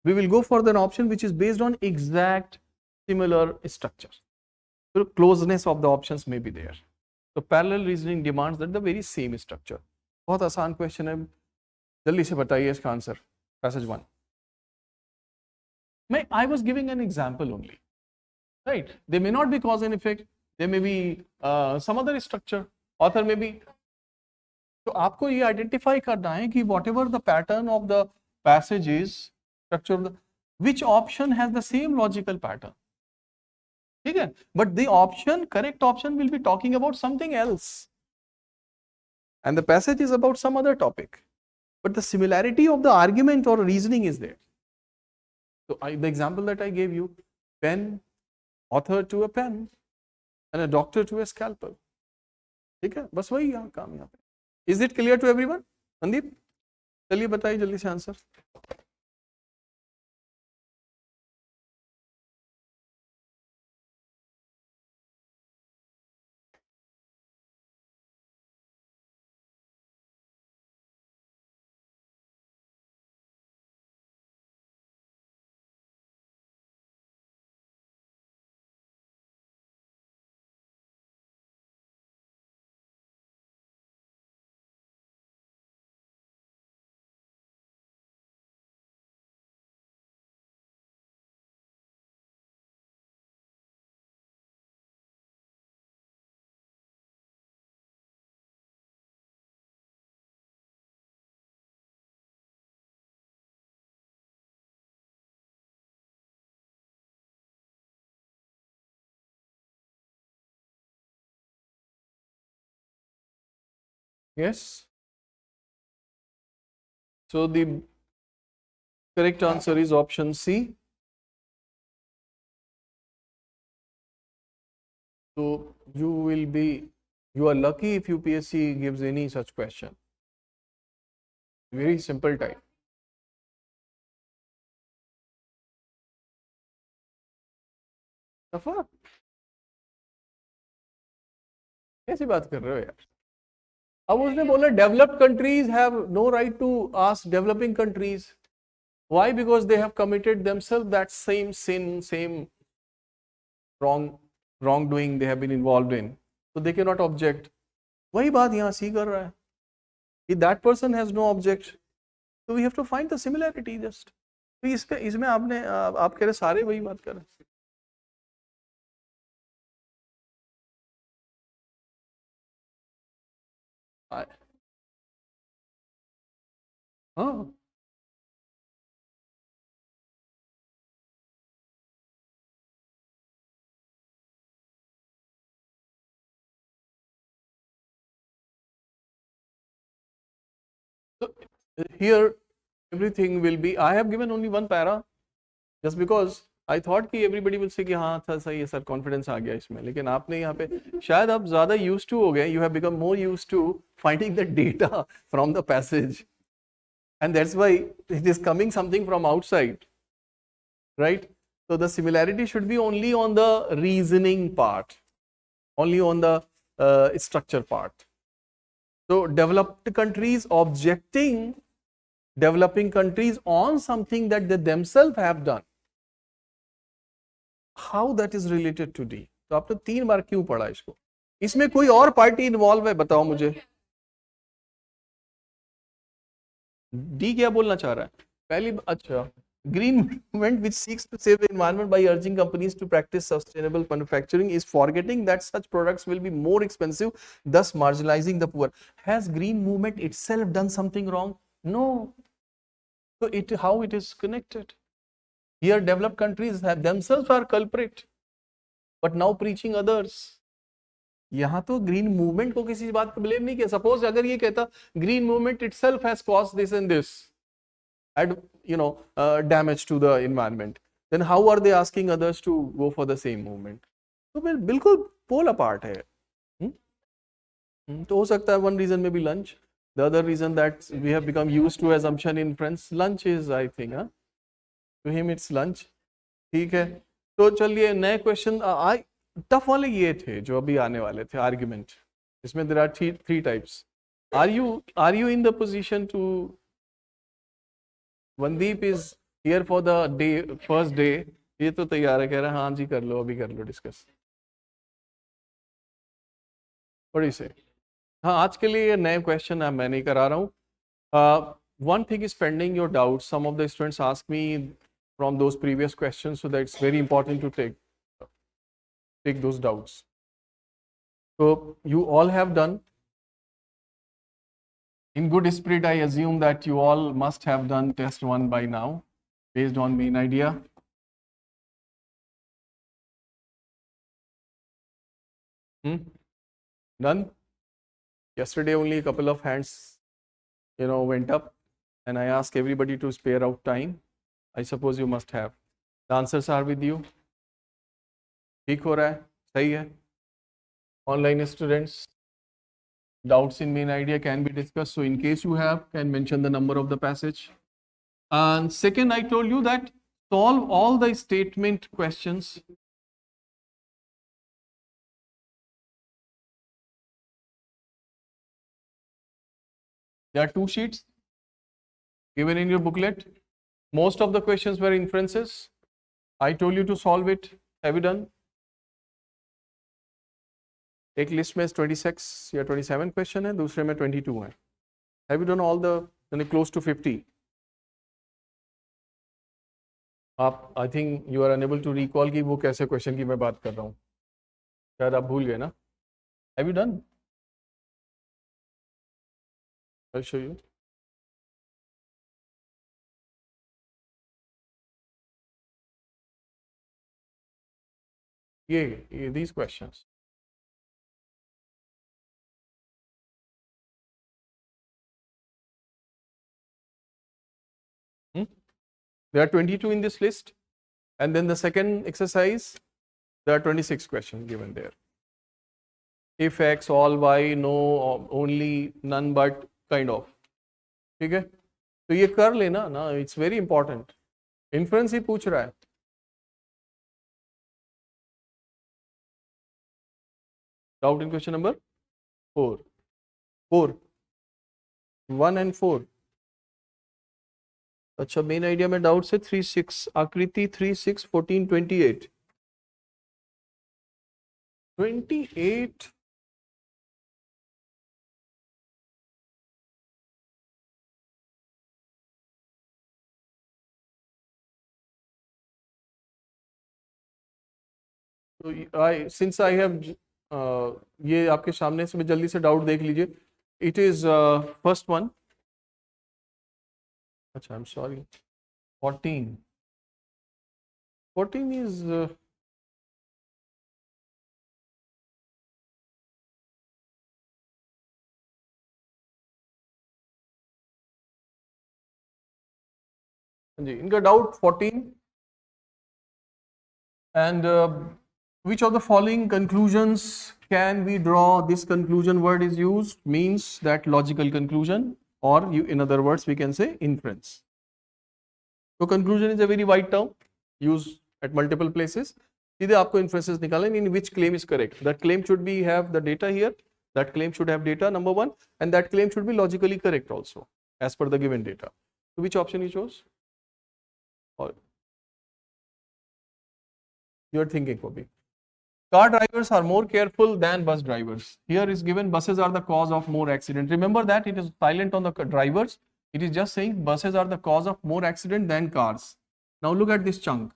We will go for the option which is based on exact similar structure. So closeness of the options may be there. So parallel reasoning demands that the very same structure. बहुत आसान question है, जल्दी से बताइए इसका answer. Passage 1. I was giving an example only, right? They may not be cause and effect. There may be some other structure. Author may be. तो आपको ये identify करना है कि whatever the pattern of the passage is, structure of the, which option has the same logical pattern. ठीक है? But the option, correct option will be talking about something else, and the passage is about some other topic. But the similarity of the argument or reasoning is there. So the example that I gave you, pen, author to a pen, and a doctor to a scalpel. ठीक है, बस वही यहाँ काम यहाँ पे. Is it clear to everyone? Sandeep, चलिए बताइए जल्दी से answer. Yes. So the correct answer is option C. So you are lucky if UPSC gives any such question. Very simple type. सफा कैसी बात कर रहे हो यार? अब उसने बोला developed countries have no right to ask developing countries. Why? Because they have committed themselves that same sin, same wrongdoing they have been involved in. So they cannot object. वही बात यहाँ सी कर रहा है. If that person has no object, so we have to find the similarity just. तो इसमें आपने आप कह रहे सारे वही बात कर रहे हैं. हाँ, here everything will be, I have given only one para just because I thought कि everybody will say कि हाँ था सही है सर confidence आ गया इसमें, लेकिन आपने यहाँ पे शायद आप ज़्यादा used to हो गए, you have become more used to finding the data from the passage, and that's why it is coming something from outside, right? So the similarity should be only on the reasoning part, only on the structure part. So developed countries objecting developing countries on something that they themselves have done, how that is related to D? तो आपने 3 बार क्यों पढ़ा इसको? इसमें कोई और party involve है, बताओ मुझे. डी क्या बोलना चाह रहा है? पहली, अच्छा, green movement which seeks to save the environment by urging companies to practice sustainable manufacturing is forgetting that such products will be more expensive, thus marginalizing the poor. Has green movement itself done something wrong? No. So how it is connected? Here developed countries have themselves are culprit, but now preaching others. यहाँ तो green movement को किसी बात पे blame नहीं किया. Suppose अगर ये कहता green movement itself has caused this and this, had damage to the environment, then how are they asking others to go for the same movement? तो बिल्कुल पोल अपार्ट है. तो हो सकता है one reason may be lunch, the other reason that we have become used to assumption in friends, lunch is I think to him it's lunch. ठीक है, तो चलिए नए क्वेश्चन. टफ वाले ये थे जो अभी आने वाले थे आर्ग्यूमेंट. इसमें there are three types. Are you in the position to, Vandeep is here for the first day. ये तो तैयार है, कह रहा है हाँ जी कर लो, अभी कर लो discuss. What do you say? हाँ, आज के लिए नए क्वेश्चन मैं नहीं करा रहा हूँ. One thing is pending your doubts. Some of the students ask me from those previous questions, so that it's very important to take those doubts. So you all have done. In good spirit, I assume that you all must have done test 1 by now, based on main idea. Done? Yesterday only a couple of hands, went up, and I asked everybody to spare out time. I suppose you must have. The answers are with you. ठीक हो रहा है? सही है? Online students, doubts in main idea can be discussed. So in case you have, can mention the number of the passage. And second, I told you that solve all the statement questions. There are 2 sheets given in your booklet. Most of the questions were inferences. I told you to solve it. Have you done? एक list में 26 या 27 question है, दूसरे में 22 है. Have you done all the, close to 50? आप, I think you are unable to recall कि वो कैसे क्वेश्चन की मैं बात कर रहा हूँ, शायद आप भूल गए ना. Have you done? I'll show you. ये these questions. There are 22 in this list, and then the second exercise, there are 26 questions given there. If X, all Y, no, only, none but, kind of. ठीक है, तो ये कर लेना ना, it's very important. Inference ही पूछ रहा है. Doubt in question number 4. 1 and 4. अच्छा, मेन आइडिया में डाउट से 3, 6, आकृति 3, 6, 14, 28. 28. So since I have ये आपके सामने से, जल्दी से डाउट देख लीजिए. It is first one. अच्छा, आई एम सॉरी. 14 is जी इनका doubt 14 and which of the following conclusions can we draw? This conclusion word is used, means that logical conclusion, or you, in other words we can say inference. So conclusion is a very wide term used at multiple places. सीधे आपको inferences निकालें in which claim is correct. That claim should be have the data here, that claim should have data number one, and that claim should be logically correct also as per the given data. So which option you chose? Or you are thinking, Kobi. Car drivers are more careful than bus drivers. Here is given buses are the cause of more accident. Remember that it is silent on the drivers. It is just saying buses are the cause of more accident than cars. Now look at this chunk.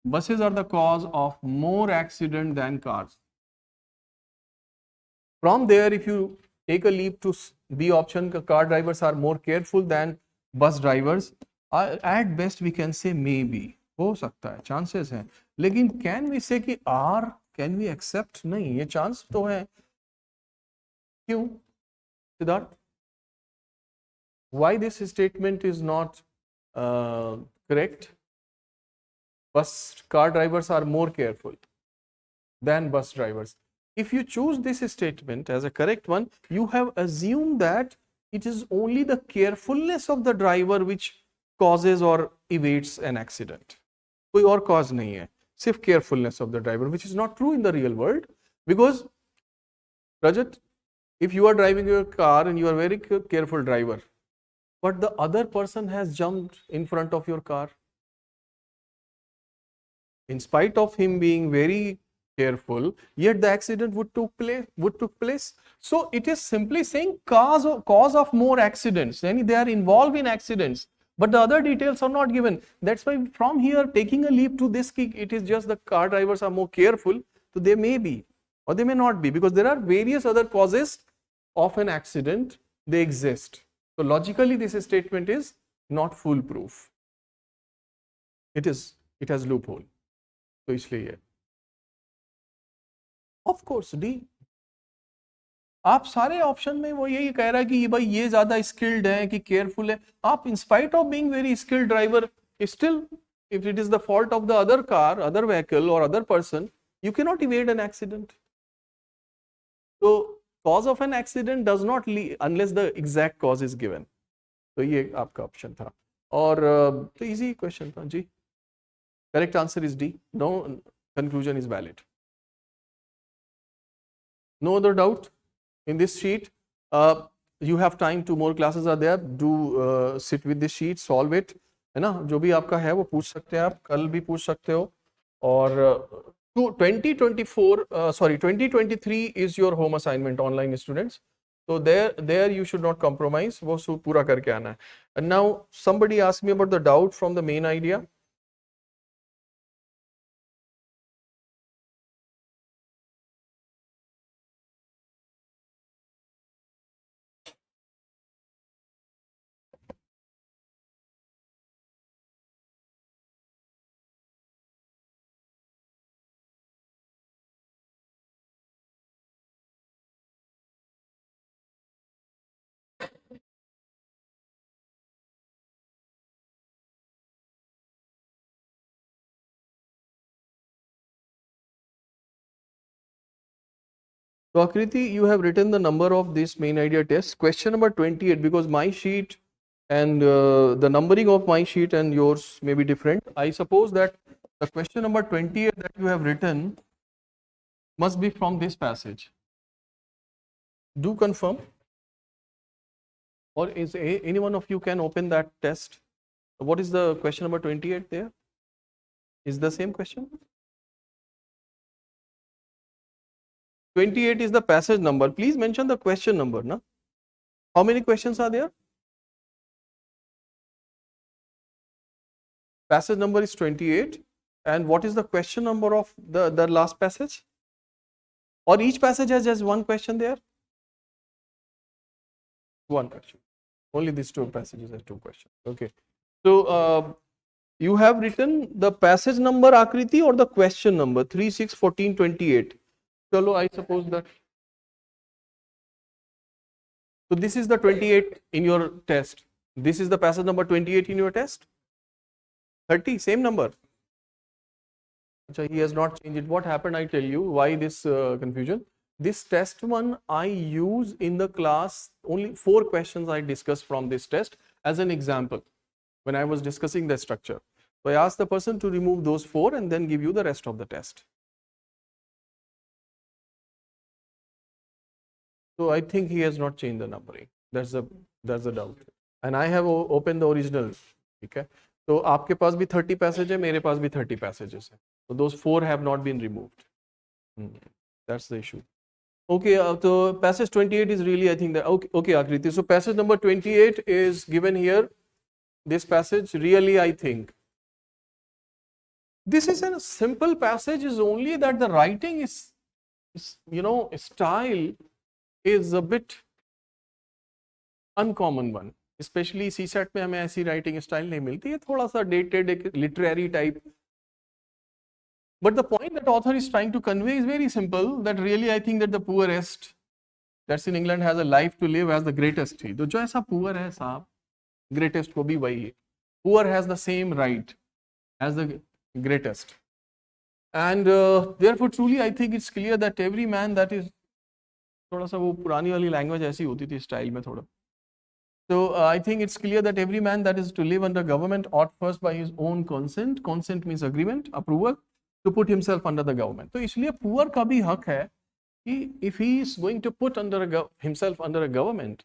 Buses are the cause of more accident than cars. From there, if you take a leap to B option, car drivers are more careful than bus drivers. At best we can say maybe. हो सकता है, chances हैं. लेकिन can we say कि R can we accept? नहीं, ये chance तो है. क्यों? Siddharth? Why this statement is not correct? Car drivers are more careful than bus drivers. If you choose this statement as a correct one, you have assumed that it is only the carefulness of the driver which causes or evades an accident. कोई और cause नहीं है, सिर्फ carefulness of the driver, which is not true in the real world. Because Rajat, if you are driving your car and you are a very careful driver, but the other person has jumped in front of your car, in spite of him being very careful, yet the accident would took place. So it is simply saying cause of more accidents. They are involved in accidents, but the other details are not given. That's why from here taking a leap to this, it is just the car drivers are more careful. So they may be or they may not be, because there are various other causes of an accident, they exist. So logically this statement is not foolproof. It has loophole. तो इसलिए of course D. आप सारे option में वो यही कह रहा है कि भाई ये ज्यादा स्किल्ड है कि केयरफुल है. आप in spite of being very skilled driver, still if it is the fault of the other car, other vehicle or other person, you cannot evade an accident. So cause of an accident does not lead unless the exact cause is given. तो ये आपका option था. और तो easy question था जी. Correct answer is D. No conclusion is valid. No other doubt in this sheet. You have time. 2 more classes are there. Do sit with this sheet, solve it. है ना, जो भी आपका है वो पूछ सकते हैं आप, कल भी पूछ सकते हो. और 2023 is your home assignment, online students. So there you should not compromise. वो पूरा करके आना है. And now somebody asked me about the doubt from the main idea. So Akriti, you have written the number of this main idea test. Question number 28, because my sheet and the numbering of my sheet and yours may be different. I suppose that the question number 28 that you have written must be from this passage. Do confirm. Or is any one of you can open that test? What is the question number 28 there? Is the same question? 28 is the passage number. Please mention the question number. Na? How many questions are there? Passage number is 28. And what is the question number of the last passage? Or each passage has just one question there? One question. Only these 2 passages have 2 questions. Okay. So you have written the passage number, Akriti, or the question number 3, 6, 14, 28. Chalo, I suppose that. So this is the 28 in your test. This is the passage number 28 in your test. 30, same number. He has not changed it. What happened? I tell you why this confusion. This test one I use in the class, only 4 questions I discussed from this test as an example when I was discussing the structure. So I asked the person to remove those 4 and then give you the rest of the test. So I think he has not changed the numbering. That's the doubt. And I have opened the original. Okay. So आपके पास भी 30 passages है, मेरे पास भी 30 passages है. So those 4 have not been removed. That's the issue. Okay, so passage 28 is really, I think that, okay, Akriti. So passage number 28 is given here. This passage, really, I think. This is a simple passage, is only that the writing is style is a bit uncommon one. Especially CSAT में हमें ऐसी writing style नहीं मिलती है, थोड़ा सा dated, literary type. But the point that author is trying to convey is very simple, that really I think that the poorest that's in England has a life to live as the greatest ही. तो जो ऐसा poor है साहब, greatest को भी वही है. Poor has the same right as the greatest. And therefore truly I think it's clear that every man that is, थोड़ा सा वो पुरानी वाली language ऐसी होती थी style में थोड़ा. So I think it's clear that every man that is to live under government ought first by his own consent, consent means agreement, approval, to put himself under the government. तो इसलिए poor का भी हक है कि if he is going to put himself under a government,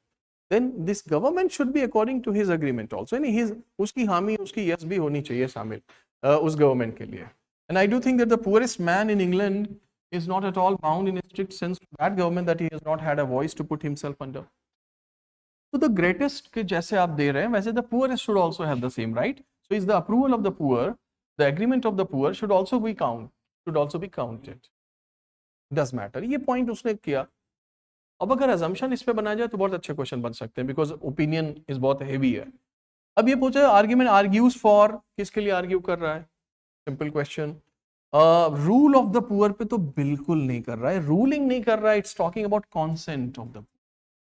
then this government should be according to his agreement also. यानी his उसकी हामी उसकी yes भी होनी चाहिए शामिल उस government के लिए. And I do think that the poorest man in England is not at all bound in a strict sense to that government that he has not had a voice to put himself under. So the greatest के जैसे आप दे रहे हैं वैसे the poorest should also have the same right. So is the approval of the poor, the agreement of the poor should also be counted. Does matter. ये point उसने किया. अब अगर assumption इस पे बनाया जाए तो बहुत अच्छे क्वेश्चन बन सकते हैं because opinion is बहुत heavy है. अब ये पूछा argument argues for, किसके लिए argue कर रहा है? Simple question. Rule of the poor पे तो बिल्कुल नहीं कर रहा है. Ruling नहीं कर रहा है. It's talking about consent of the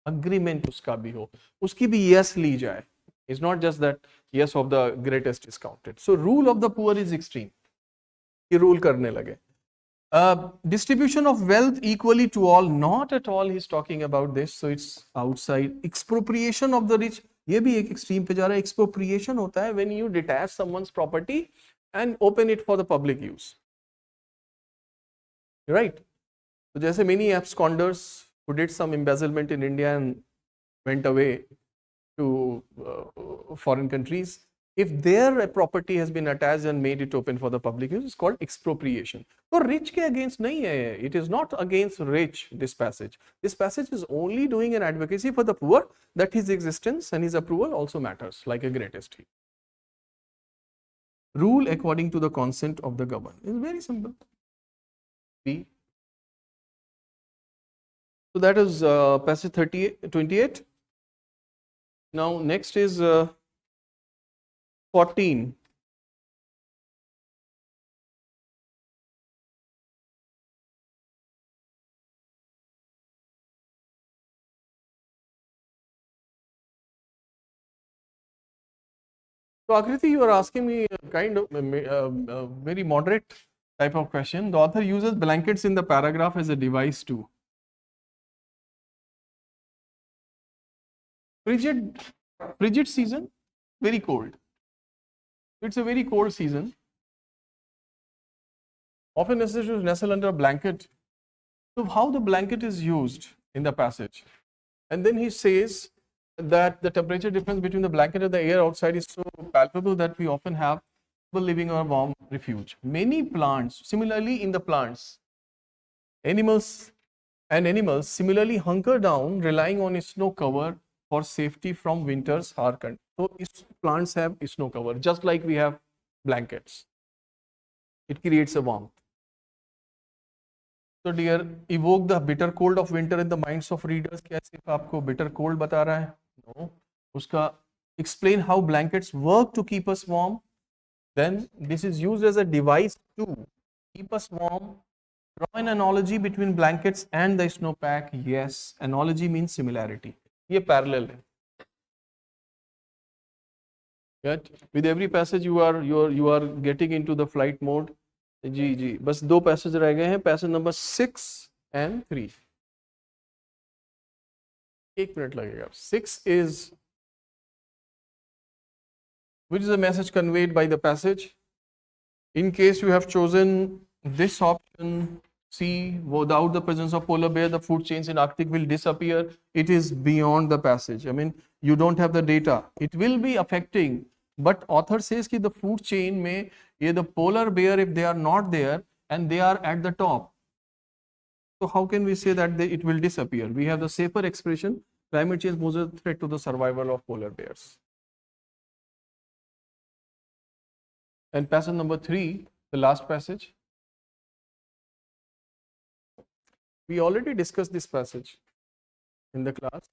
agreement उसका भी हो, उसकी भी yes ली जाए. It's not just that yes of the greatest is counted. So rule of the poor is extreme. ये rule करने लगे. Distribution of wealth equally to all, not at all he's talking about this, so it's outside. Expropriation of the rich, ये भी एक extreme पे जा रहा है. Expropriation होता है when you detach someone's property and open it for the public use. Right? So जैसे many absconders who did some embezzlement in India and went away to foreign countries, if their property has been attached and made it open for the public use, it's called expropriation. So rich के against नहीं है, it is not against rich, this passage. This passage is only doing an advocacy for the poor, that his existence and his approval also matters, like a greatest he. Rule according to the consent of the governed. It's very simple. B. So that is passage 28. Now next is 14. So Akriti, you are asking me a kind of very moderate type of question. The author uses blankets in the paragraph as a device too. Frigid season, very cold. It's a very cold season. Often necessary to nestle under a blanket. So how the blanket is used in the passage. And then he says that the temperature difference between the blanket and the air outside is so palpable that we often have people living in a warm refuge. Many plants, similarly in the plants, animals similarly hunker down, relying on a snow cover for safety from winter's harsh conditions. So plants have snow cover, just like we have blankets. It creates a warmth. So dear, evoke the bitter cold of winter in the minds of readers. क्या सिर्फ आपको bitter cold बता रहा है? No. उसका explain how blankets work to keep us warm. Then this is used as a device to keep us warm. Draw an analogy between blankets and the snowpack. Yes, analogy means similarity. ये parallel है. Yet with every passage you are getting into the flight mode. जी जी, बस 2 passage रह गए हैं, passage number 6 and 3. 1 minute लगेगा. 6 is, which is the message conveyed by the passage? In case you have chosen this option C, without the presence of polar bear, the food chains in Arctic will disappear. It is beyond the passage. I mean, you don't have the data. It will be affecting, but author says कि the food chain में ये the polar bear, if they are not there and they are at the top, so how can we say that it will disappear? We have the safer expression: climate change poses a threat to the survival of polar bears. And passage number 3, the last passage. We already discussed this passage in the class.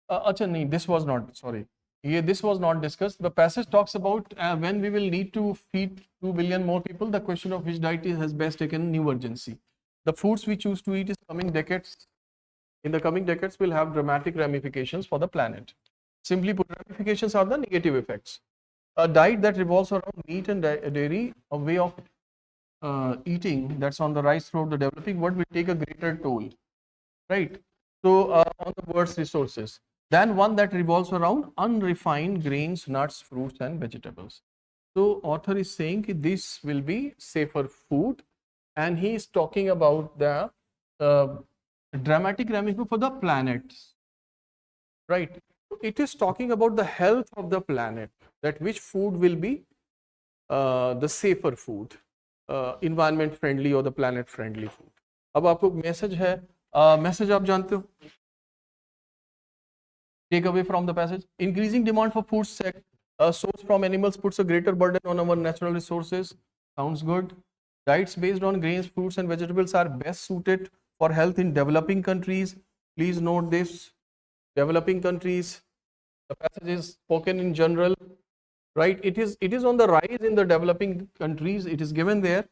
Acha, nahi, this was not, sorry. Yeah, this was not discussed. The passage talks about when we will need to feed 2 billion more people, the question of which diet has best taken new urgency. The foods we choose to eat in the coming decades will have dramatic ramifications for the planet. Simply put, ramifications are the negative effects. A diet that revolves around meat and dairy, a way of eating that's on the rise throughout the developing world, will take a greater toll, right? So on the world's resources, than one that revolves around unrefined grains, nuts, fruits, and vegetables. So author is saying that this will be safer food, and he is talking about the dramatic ramifications for the planet, right? It is talking about the health of the planet, that which food will be the safer food, environment friendly or the planet friendly food. अब आपको message है, message आप जानते हो, take away from the passage: increasing demand for food sourced from animals puts a greater burden on our natural resources. Sounds good. Diets based on grains, fruits, and vegetables are best suited for health in developing countries. Please note this: developing countries. The passage is spoken in general, right? It is on the rise in the developing countries. It is given there.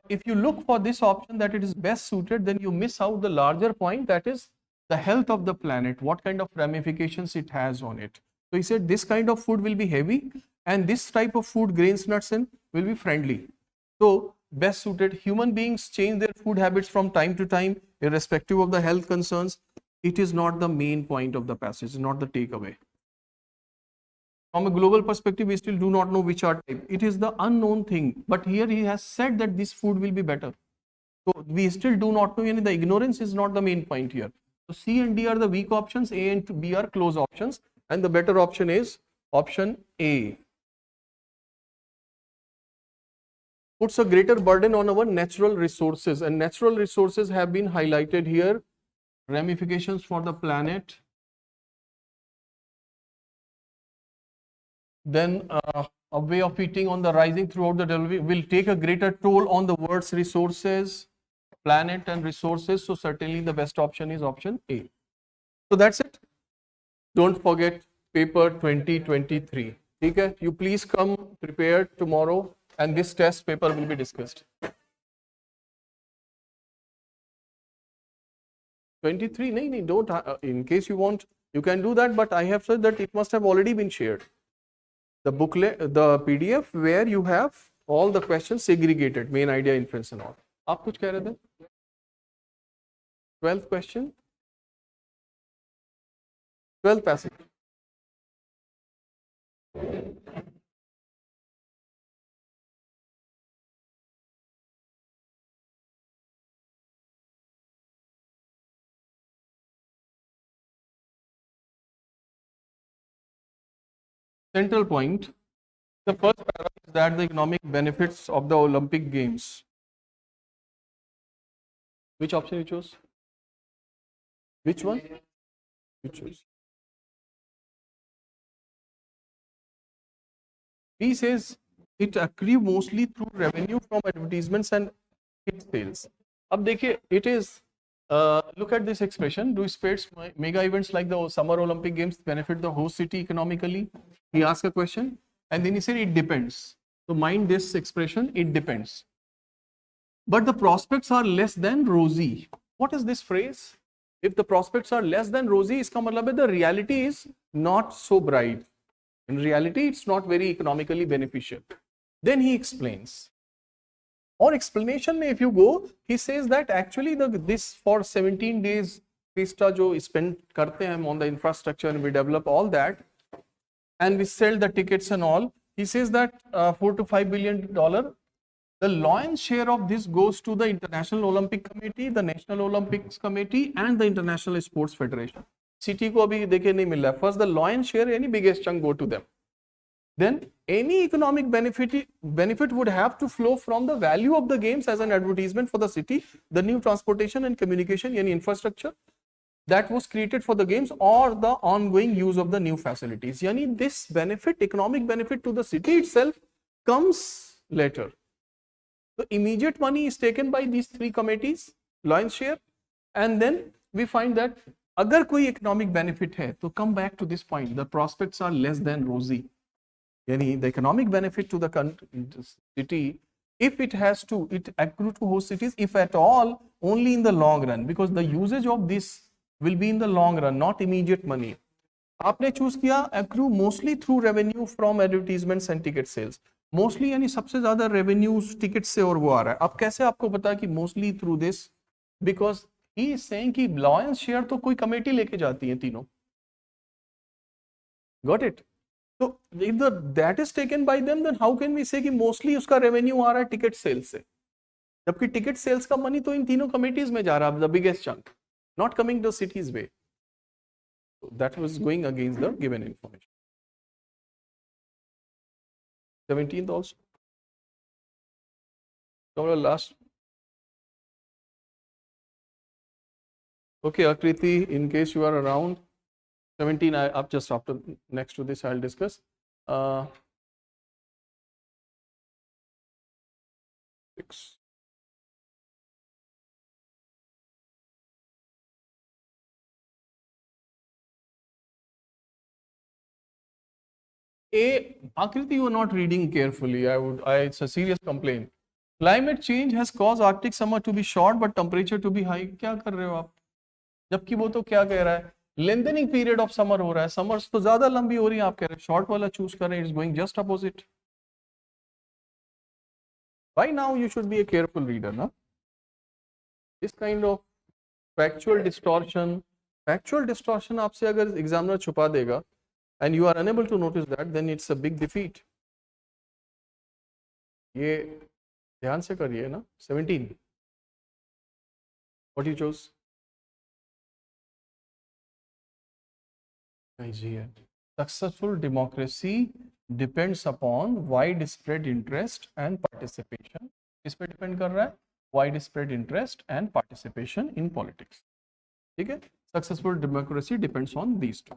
If you look for this option that it is best suited, then you miss out the larger point, that is the health of the planet, what kind of ramifications it has on it. So he said this kind of food will be heavy, and this type of food, grains, nuts, and will be friendly. So best suited. Human beings change their food habits from time to time, irrespective of the health concerns. It is not the main point of the passage, not the takeaway. From a global perspective, we still do not know which are type. It is the unknown thing. But here he has said that this food will be better. So we still do not know, and the ignorance is not the main point here. So C and D are the weak options, A and B are close options, and the better option is option A. Puts a greater burden on our natural resources, and natural resources have been highlighted here. Ramifications for the planet. Then a way of eating on the rising throughout the developing will take a greater toll on the world's resources, planet and resources. So certainly the best option is option A. So that's it. Don't forget paper 2023. Okay? You please come prepared tomorrow, and this test paper will be discussed. 23, no, don't. In case you want, you can do that, but I have said that it must have already been shared. The booklet, the PDF where you have all the questions segregated, main idea, inference and all. आप कुछ कह रहे थे? 12th question, 12th passage. Central point. The first paragraph is that the economic benefits of the Olympic Games. Which option you chose? Which one? You chose. B says it accrue mostly through revenue from advertisements and kit sales. अब देखिए, it is look at this expression: do sports mega events like the Summer Olympic Games benefit the host city economically? He asked a question, and then he said it depends. So mind this expression: it depends. But the prospects are less than rosy. What is this phrase? If the prospects are less than rosy, इसका मतलब है the reality is not so bright. In reality, it's not very economically beneficial. Then he explains. Or explanation, if you go, he says that actually this for 17 days Vista जो spend करते हैं on the infrastructure and we develop all that and we sell the tickets and all. He says that $4 to $5 billion. The lion's share of this goes to the International Olympic Committee, the National Olympics Committee, and the International Sports Federation. City को अभी देखे नहीं मिल रहा. First, the lion's share, any biggest chunk go to them. Then any economic benefit would have to flow from the value of the games as an advertisement for the city, the new transportation and communication, any infrastructure that was created for the games, or the ongoing use of the new facilities. Yani this benefit, economic benefit to the city itself, comes later. The immediate money is taken by these three committees, lion's share, and then we find that अगर कोई economic benefit है, तो come back to this point, the prospects are less than rosy. Yani the economic benefit to the city, if it has to, it accrue to host cities, if at all, only in the long run, because the usage of this will be in the long run, not immediate money. आपने choose किया accrue mostly through revenue from advertisements and ticket sales. Mostly यानी सबसे ज्यादा revenues ticket से और वो आ रहा है. अब कैसे आपको पता कि mostly through this? Because he is saying कि लॉयंस शेयर तो कोई कमेटी लेके जाती है तीनों. Got it? तो if that is taken by them, then how can we say कि मोस्टली उसका रेवेन्यू आ रहा है टिकट सेल्स से, जबकि टिकट सेल्स का मनी तो इन तीनों कमेटीज में जा रहा है, the biggest chunk, not coming the cities way. That was going against the given information. 17th also. So last. Okay, Akriti, in case you are around, 17, up just after next to this I'll discuss. Six. Akriti, you are not reading carefully. It's a serious complaint. Climate change has caused Arctic summer to be short but temperature to be high. क्या कर रहे हो आप? जबकि वो तो क्या कह रहा है? Lengthening period of summer हो रहा है. Summers तो ज्यादा लंबी हो रही है, आप कह रहे हैं short वाला choose कर रहे हैं. It's going just opposite. By now you should be a careful reader, ना? This kind of factual distortion आपसे अगर examiner छुपा देगा, and you are unable to notice that, then it's a big defeat. ये ध्यान से करिए ना. 17. What you chose? Successful democracy depends upon widespread interest and participation. किस पे डिपेंड कर रहा है? Widespread interest and participation in politics. ठीक है? Successful democracy depends on these two.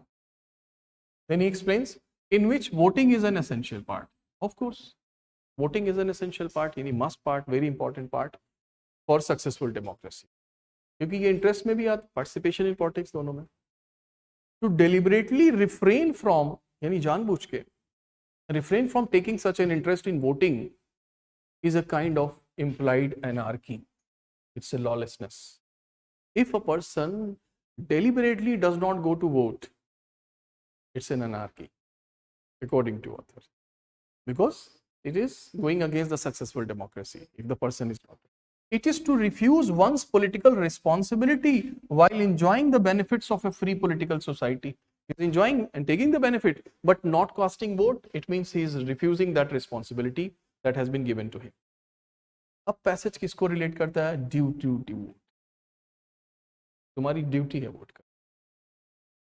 Then he explains in which voting is an essential part. Of course, voting is an essential part, यानी must part, very important part for successful democracy. क्योंकि ये interest में भी आता, participation in politics दोनों में. To deliberately refrain from, यानी जानबूझ के refrain from taking such an interest in voting is a kind of implied anarchy. It's a lawlessness. If a person deliberately does not go to vote, it's an anarchy, according to author, because it is going against the successful democracy if the person is not. It is to refuse one's political responsibility while enjoying the benefits of a free political society. He is enjoying and taking the benefit, but not casting vote. It means he is refusing that responsibility that has been given to him. अब passage किसको relate करता है? Duty. तुम्हारी duty है vote का.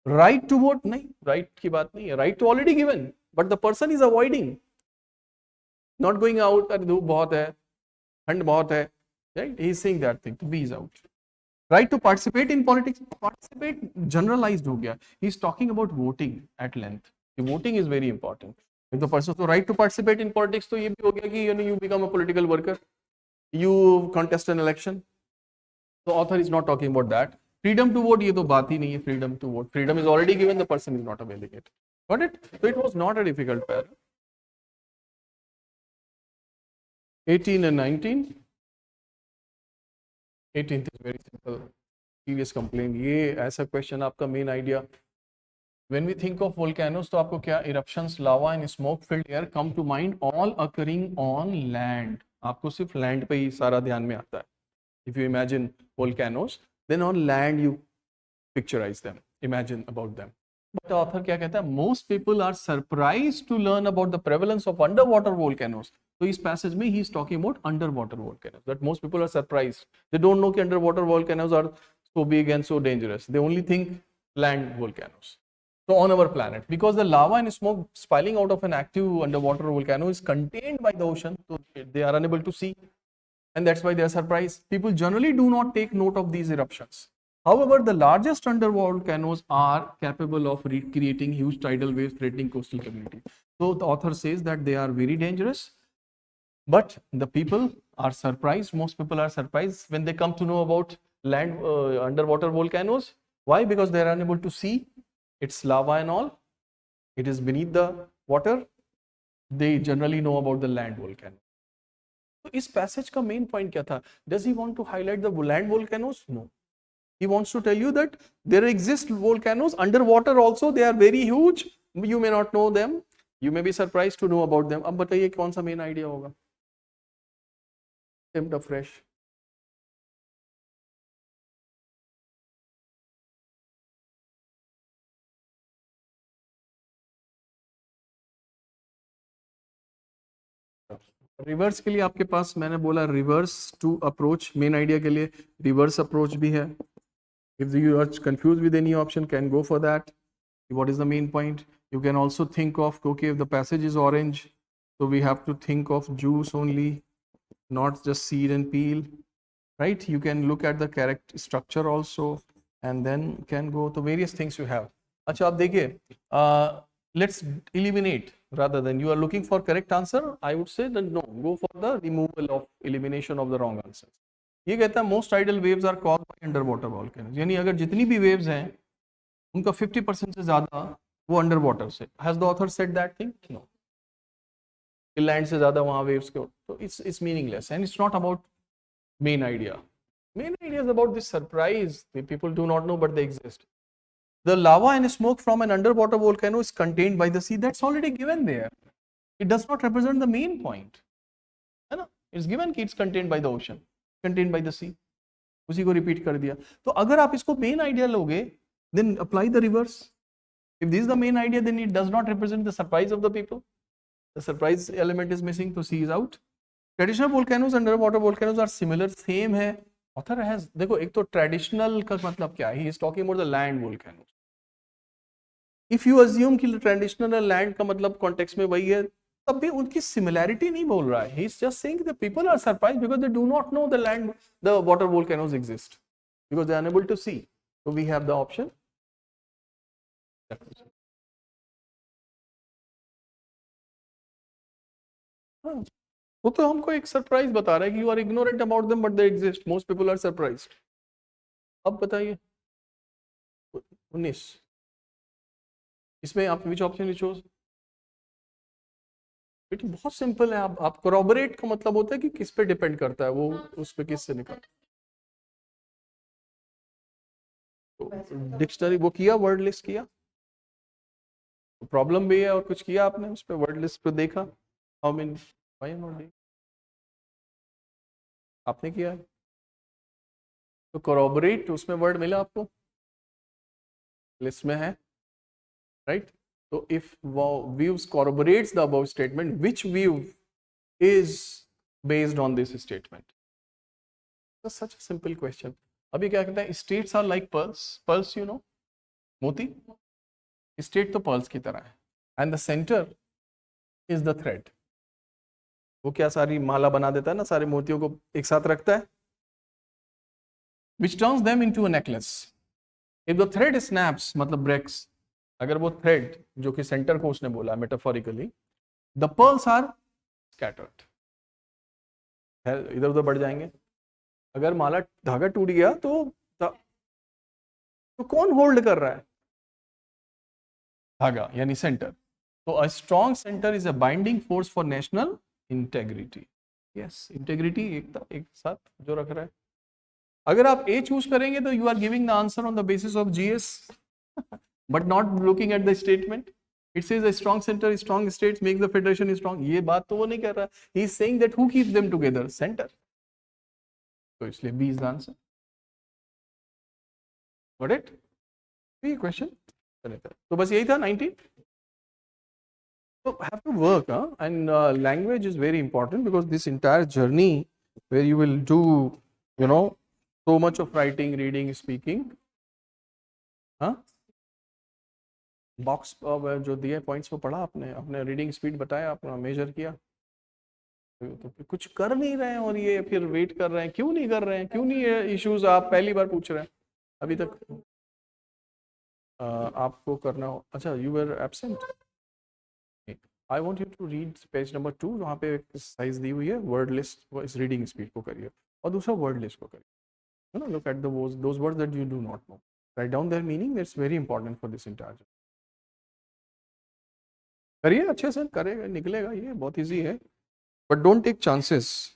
Right to vote नहीं, right की बात नहीं है. Right to already given, but the person is avoiding, not going out. अरे धूप बहुत है, ठंड बहुत है, right? He is saying that thing, तो B is out. Right to participate in politics, participate generalised हो गया. He is talking about voting at length. Voting is very important. If the person तो right to participate in politics, तो ये भी हो गया कि you become a political worker, you contest an election. तो author is not talking about that. Freedom to vote, ये तो बात ही नहीं है. Freedom to vote, freedom is already given, the person is not availing it. Got it? So it was not a difficult pair. 18 and 19. 18th is very simple. Serious complain, ये ऐसा question आपका main idea. When we think of volcanoes, तो आपको क्या eruptions, lava and smoke filled air come to mind, all occurring on land. आपको सिर्फ land पे ही सारा ध्यान में आता है. If you imagine volcanoes, then on land you picturize them, imagine about them. But the author क्या कहता है? Most people are surprised to learn about the prevalence of underwater volcanoes. So इस passage में he is talking about underwater volcanoes. That most people are surprised. They don't know कि underwater volcanoes are so big and so dangerous. They only think land volcanoes. So on our planet, because the lava and smoke spilling out of an active underwater volcano is contained by the ocean, so they are unable to see, and that's why they are surprised. People generally do not take note of these eruptions. However, the largest underwater volcanoes are capable of creating huge tidal waves threatening coastal communities. So the author says that they are very dangerous, but the people are surprised. Most people are surprised when they come to know about land underwater volcanoes. Why? Because they are unable to see. It's lava and all. It is beneath the water. They generally know about the land volcano. So इस passage का main point क्या था? Does he want to highlight the land volcanoes? No. He wants to tell you that there exist volcanoes underwater also. They are very huge. You may not know them. You may be surprised to know about them. अब बताइए कौन सा main idea होगा? Attempt afresh. Reverse के लिए आपके पास मैंने बोला reverse to approach, main idea के लिए रिवर्स अप्रोच भी है. If you are confuse with any option can go for that. What is the main point? You can also think of okay if the passage is orange so we have to think of juice only, not just seed and peel, right? You can look at the character structure also and then can go to various things you have. अच्छा आप देखिए, let's eliminate rather than you are looking for correct answer. I would say that no, go for the removal of elimination of the wrong answers. ये कहता है most tidal waves are caused by underwater volcanoes. यानी अगर जितनी भी waves हैं उनका 50% से ज़्यादा वो underwater से. Has the author said that thing? No. Land से ज्यादा वहां वेव्स के, तो it's meaningless and it's not about main idea. Main idea is about this surprise people do not know but they exist. The lava and smoke from an under water volcano is contained by the sea. That's already given there. It does not represent the main point, है ना? It's given कि it's contained by the ocean, contained by the सी. उसी को repeat कर दिया. तो अगर आप इसको मेन आइडिया लोगे then apply the reverse. If this is the main idea then it does not represent the surprise of the people. The surprise element is missing, so C is out. Traditional volcanoes, underwater volcanoes are similar, same है. Author has, देखो एक तो traditional का मतलब क्या है? He is talking about the land volcanoes. If you assume कि traditional land का मतलब context में वही है, तब भी उनकी similarity नहीं बोल रहा है. He is just saying that people are surprised because they do not know the land, the water volcanoes exist because they are unable to see. So we have the option. वो तो हमको एक surprise बता रहा है कि you are ignorant about them but they exist. Most people are surprised. अब बताइए 19 इसमें आप विच ऑप्शन यू चोज? बेटी बहुत सिंपल है. आप कोरोबोरेट का मतलब होता है कि किस पे डिपेंड करता है वो, उस पे किस से निकल. तो डिक्शनरी वो किया, वर्ड लिस्ट किया, प्रॉब्लम भी है और कुछ किया आपने उस पे, वर्ड लिस्ट पे देखा. हाउ मेनी आपने किया है तो कोरोबोरेट उसमें वर्ड मिला आपको, लिस्ट में है, राइट? तो if views corroborates the above statement, which view is based on this statement? Such a simple question. अभी क्या कहते हैं? States are like pearls. Pearls you know, मोती. स्टेट तो पर्ल्स की तरह है and the centre is the thread. वो क्या सारी माला बना देता है ना, सारे मोतियों को एक साथ रखता है, which turns them into a necklace. If the thread snaps, मतलब breaks, अगर वो थ्रेड जो कि सेंटर को उसने बोला metaphorically, the pearls are scattered, इधर उधर बढ़ जाएंगे. अगर माला धागा टूट गया तो कौन होल्ड कर रहा है? धागा यानी सेंटर. तो a strong center is a binding force for national integrity. Yes, integrity, एकता, एक साथ जो रख रहा है. अगर आप A चूज करेंगे तो you are giving the answer on the basis of GS but not looking at the statement. It says a strong center, strong states make the federation strong. ये बात तो वो नहीं कर रहा. He is saying that who keeps them together? Center. तो इसलिए B is the answer. Got it? ये question. तो बस यही था 19. So have to work, and language is very important because this entire journey where you will do, so much of writing, reading, speaking, box जो दिए points वो पढ़ा आपने, अपने रीडिंग स्पीड बताया, अपना मेजर किया, तो कुछ कर नहीं रहे हैं और ये फिर वेट कर रहे हैं. क्यों नहीं कर रहे हैं? क्यों नहीं ये इश्यूज आप पहली बार पूछ रहे हैं अभी तक? आपको करना हो. अच्छा, you were absent. I want you to read page number 2, वहाँ पे एक्सरसाइज दी हुई है, वर्ड लिस्ट. इस रीडिंग स्पीड को करिए और दूसरा वर्ड लिस्ट को करिए. Look at those words that you do not know, write down their meaning. That's very important for this entire. करिए अच्छे से, करेगा, निकलेगा, ये बहुत इजी है, बट डोंट टेक चांसेस.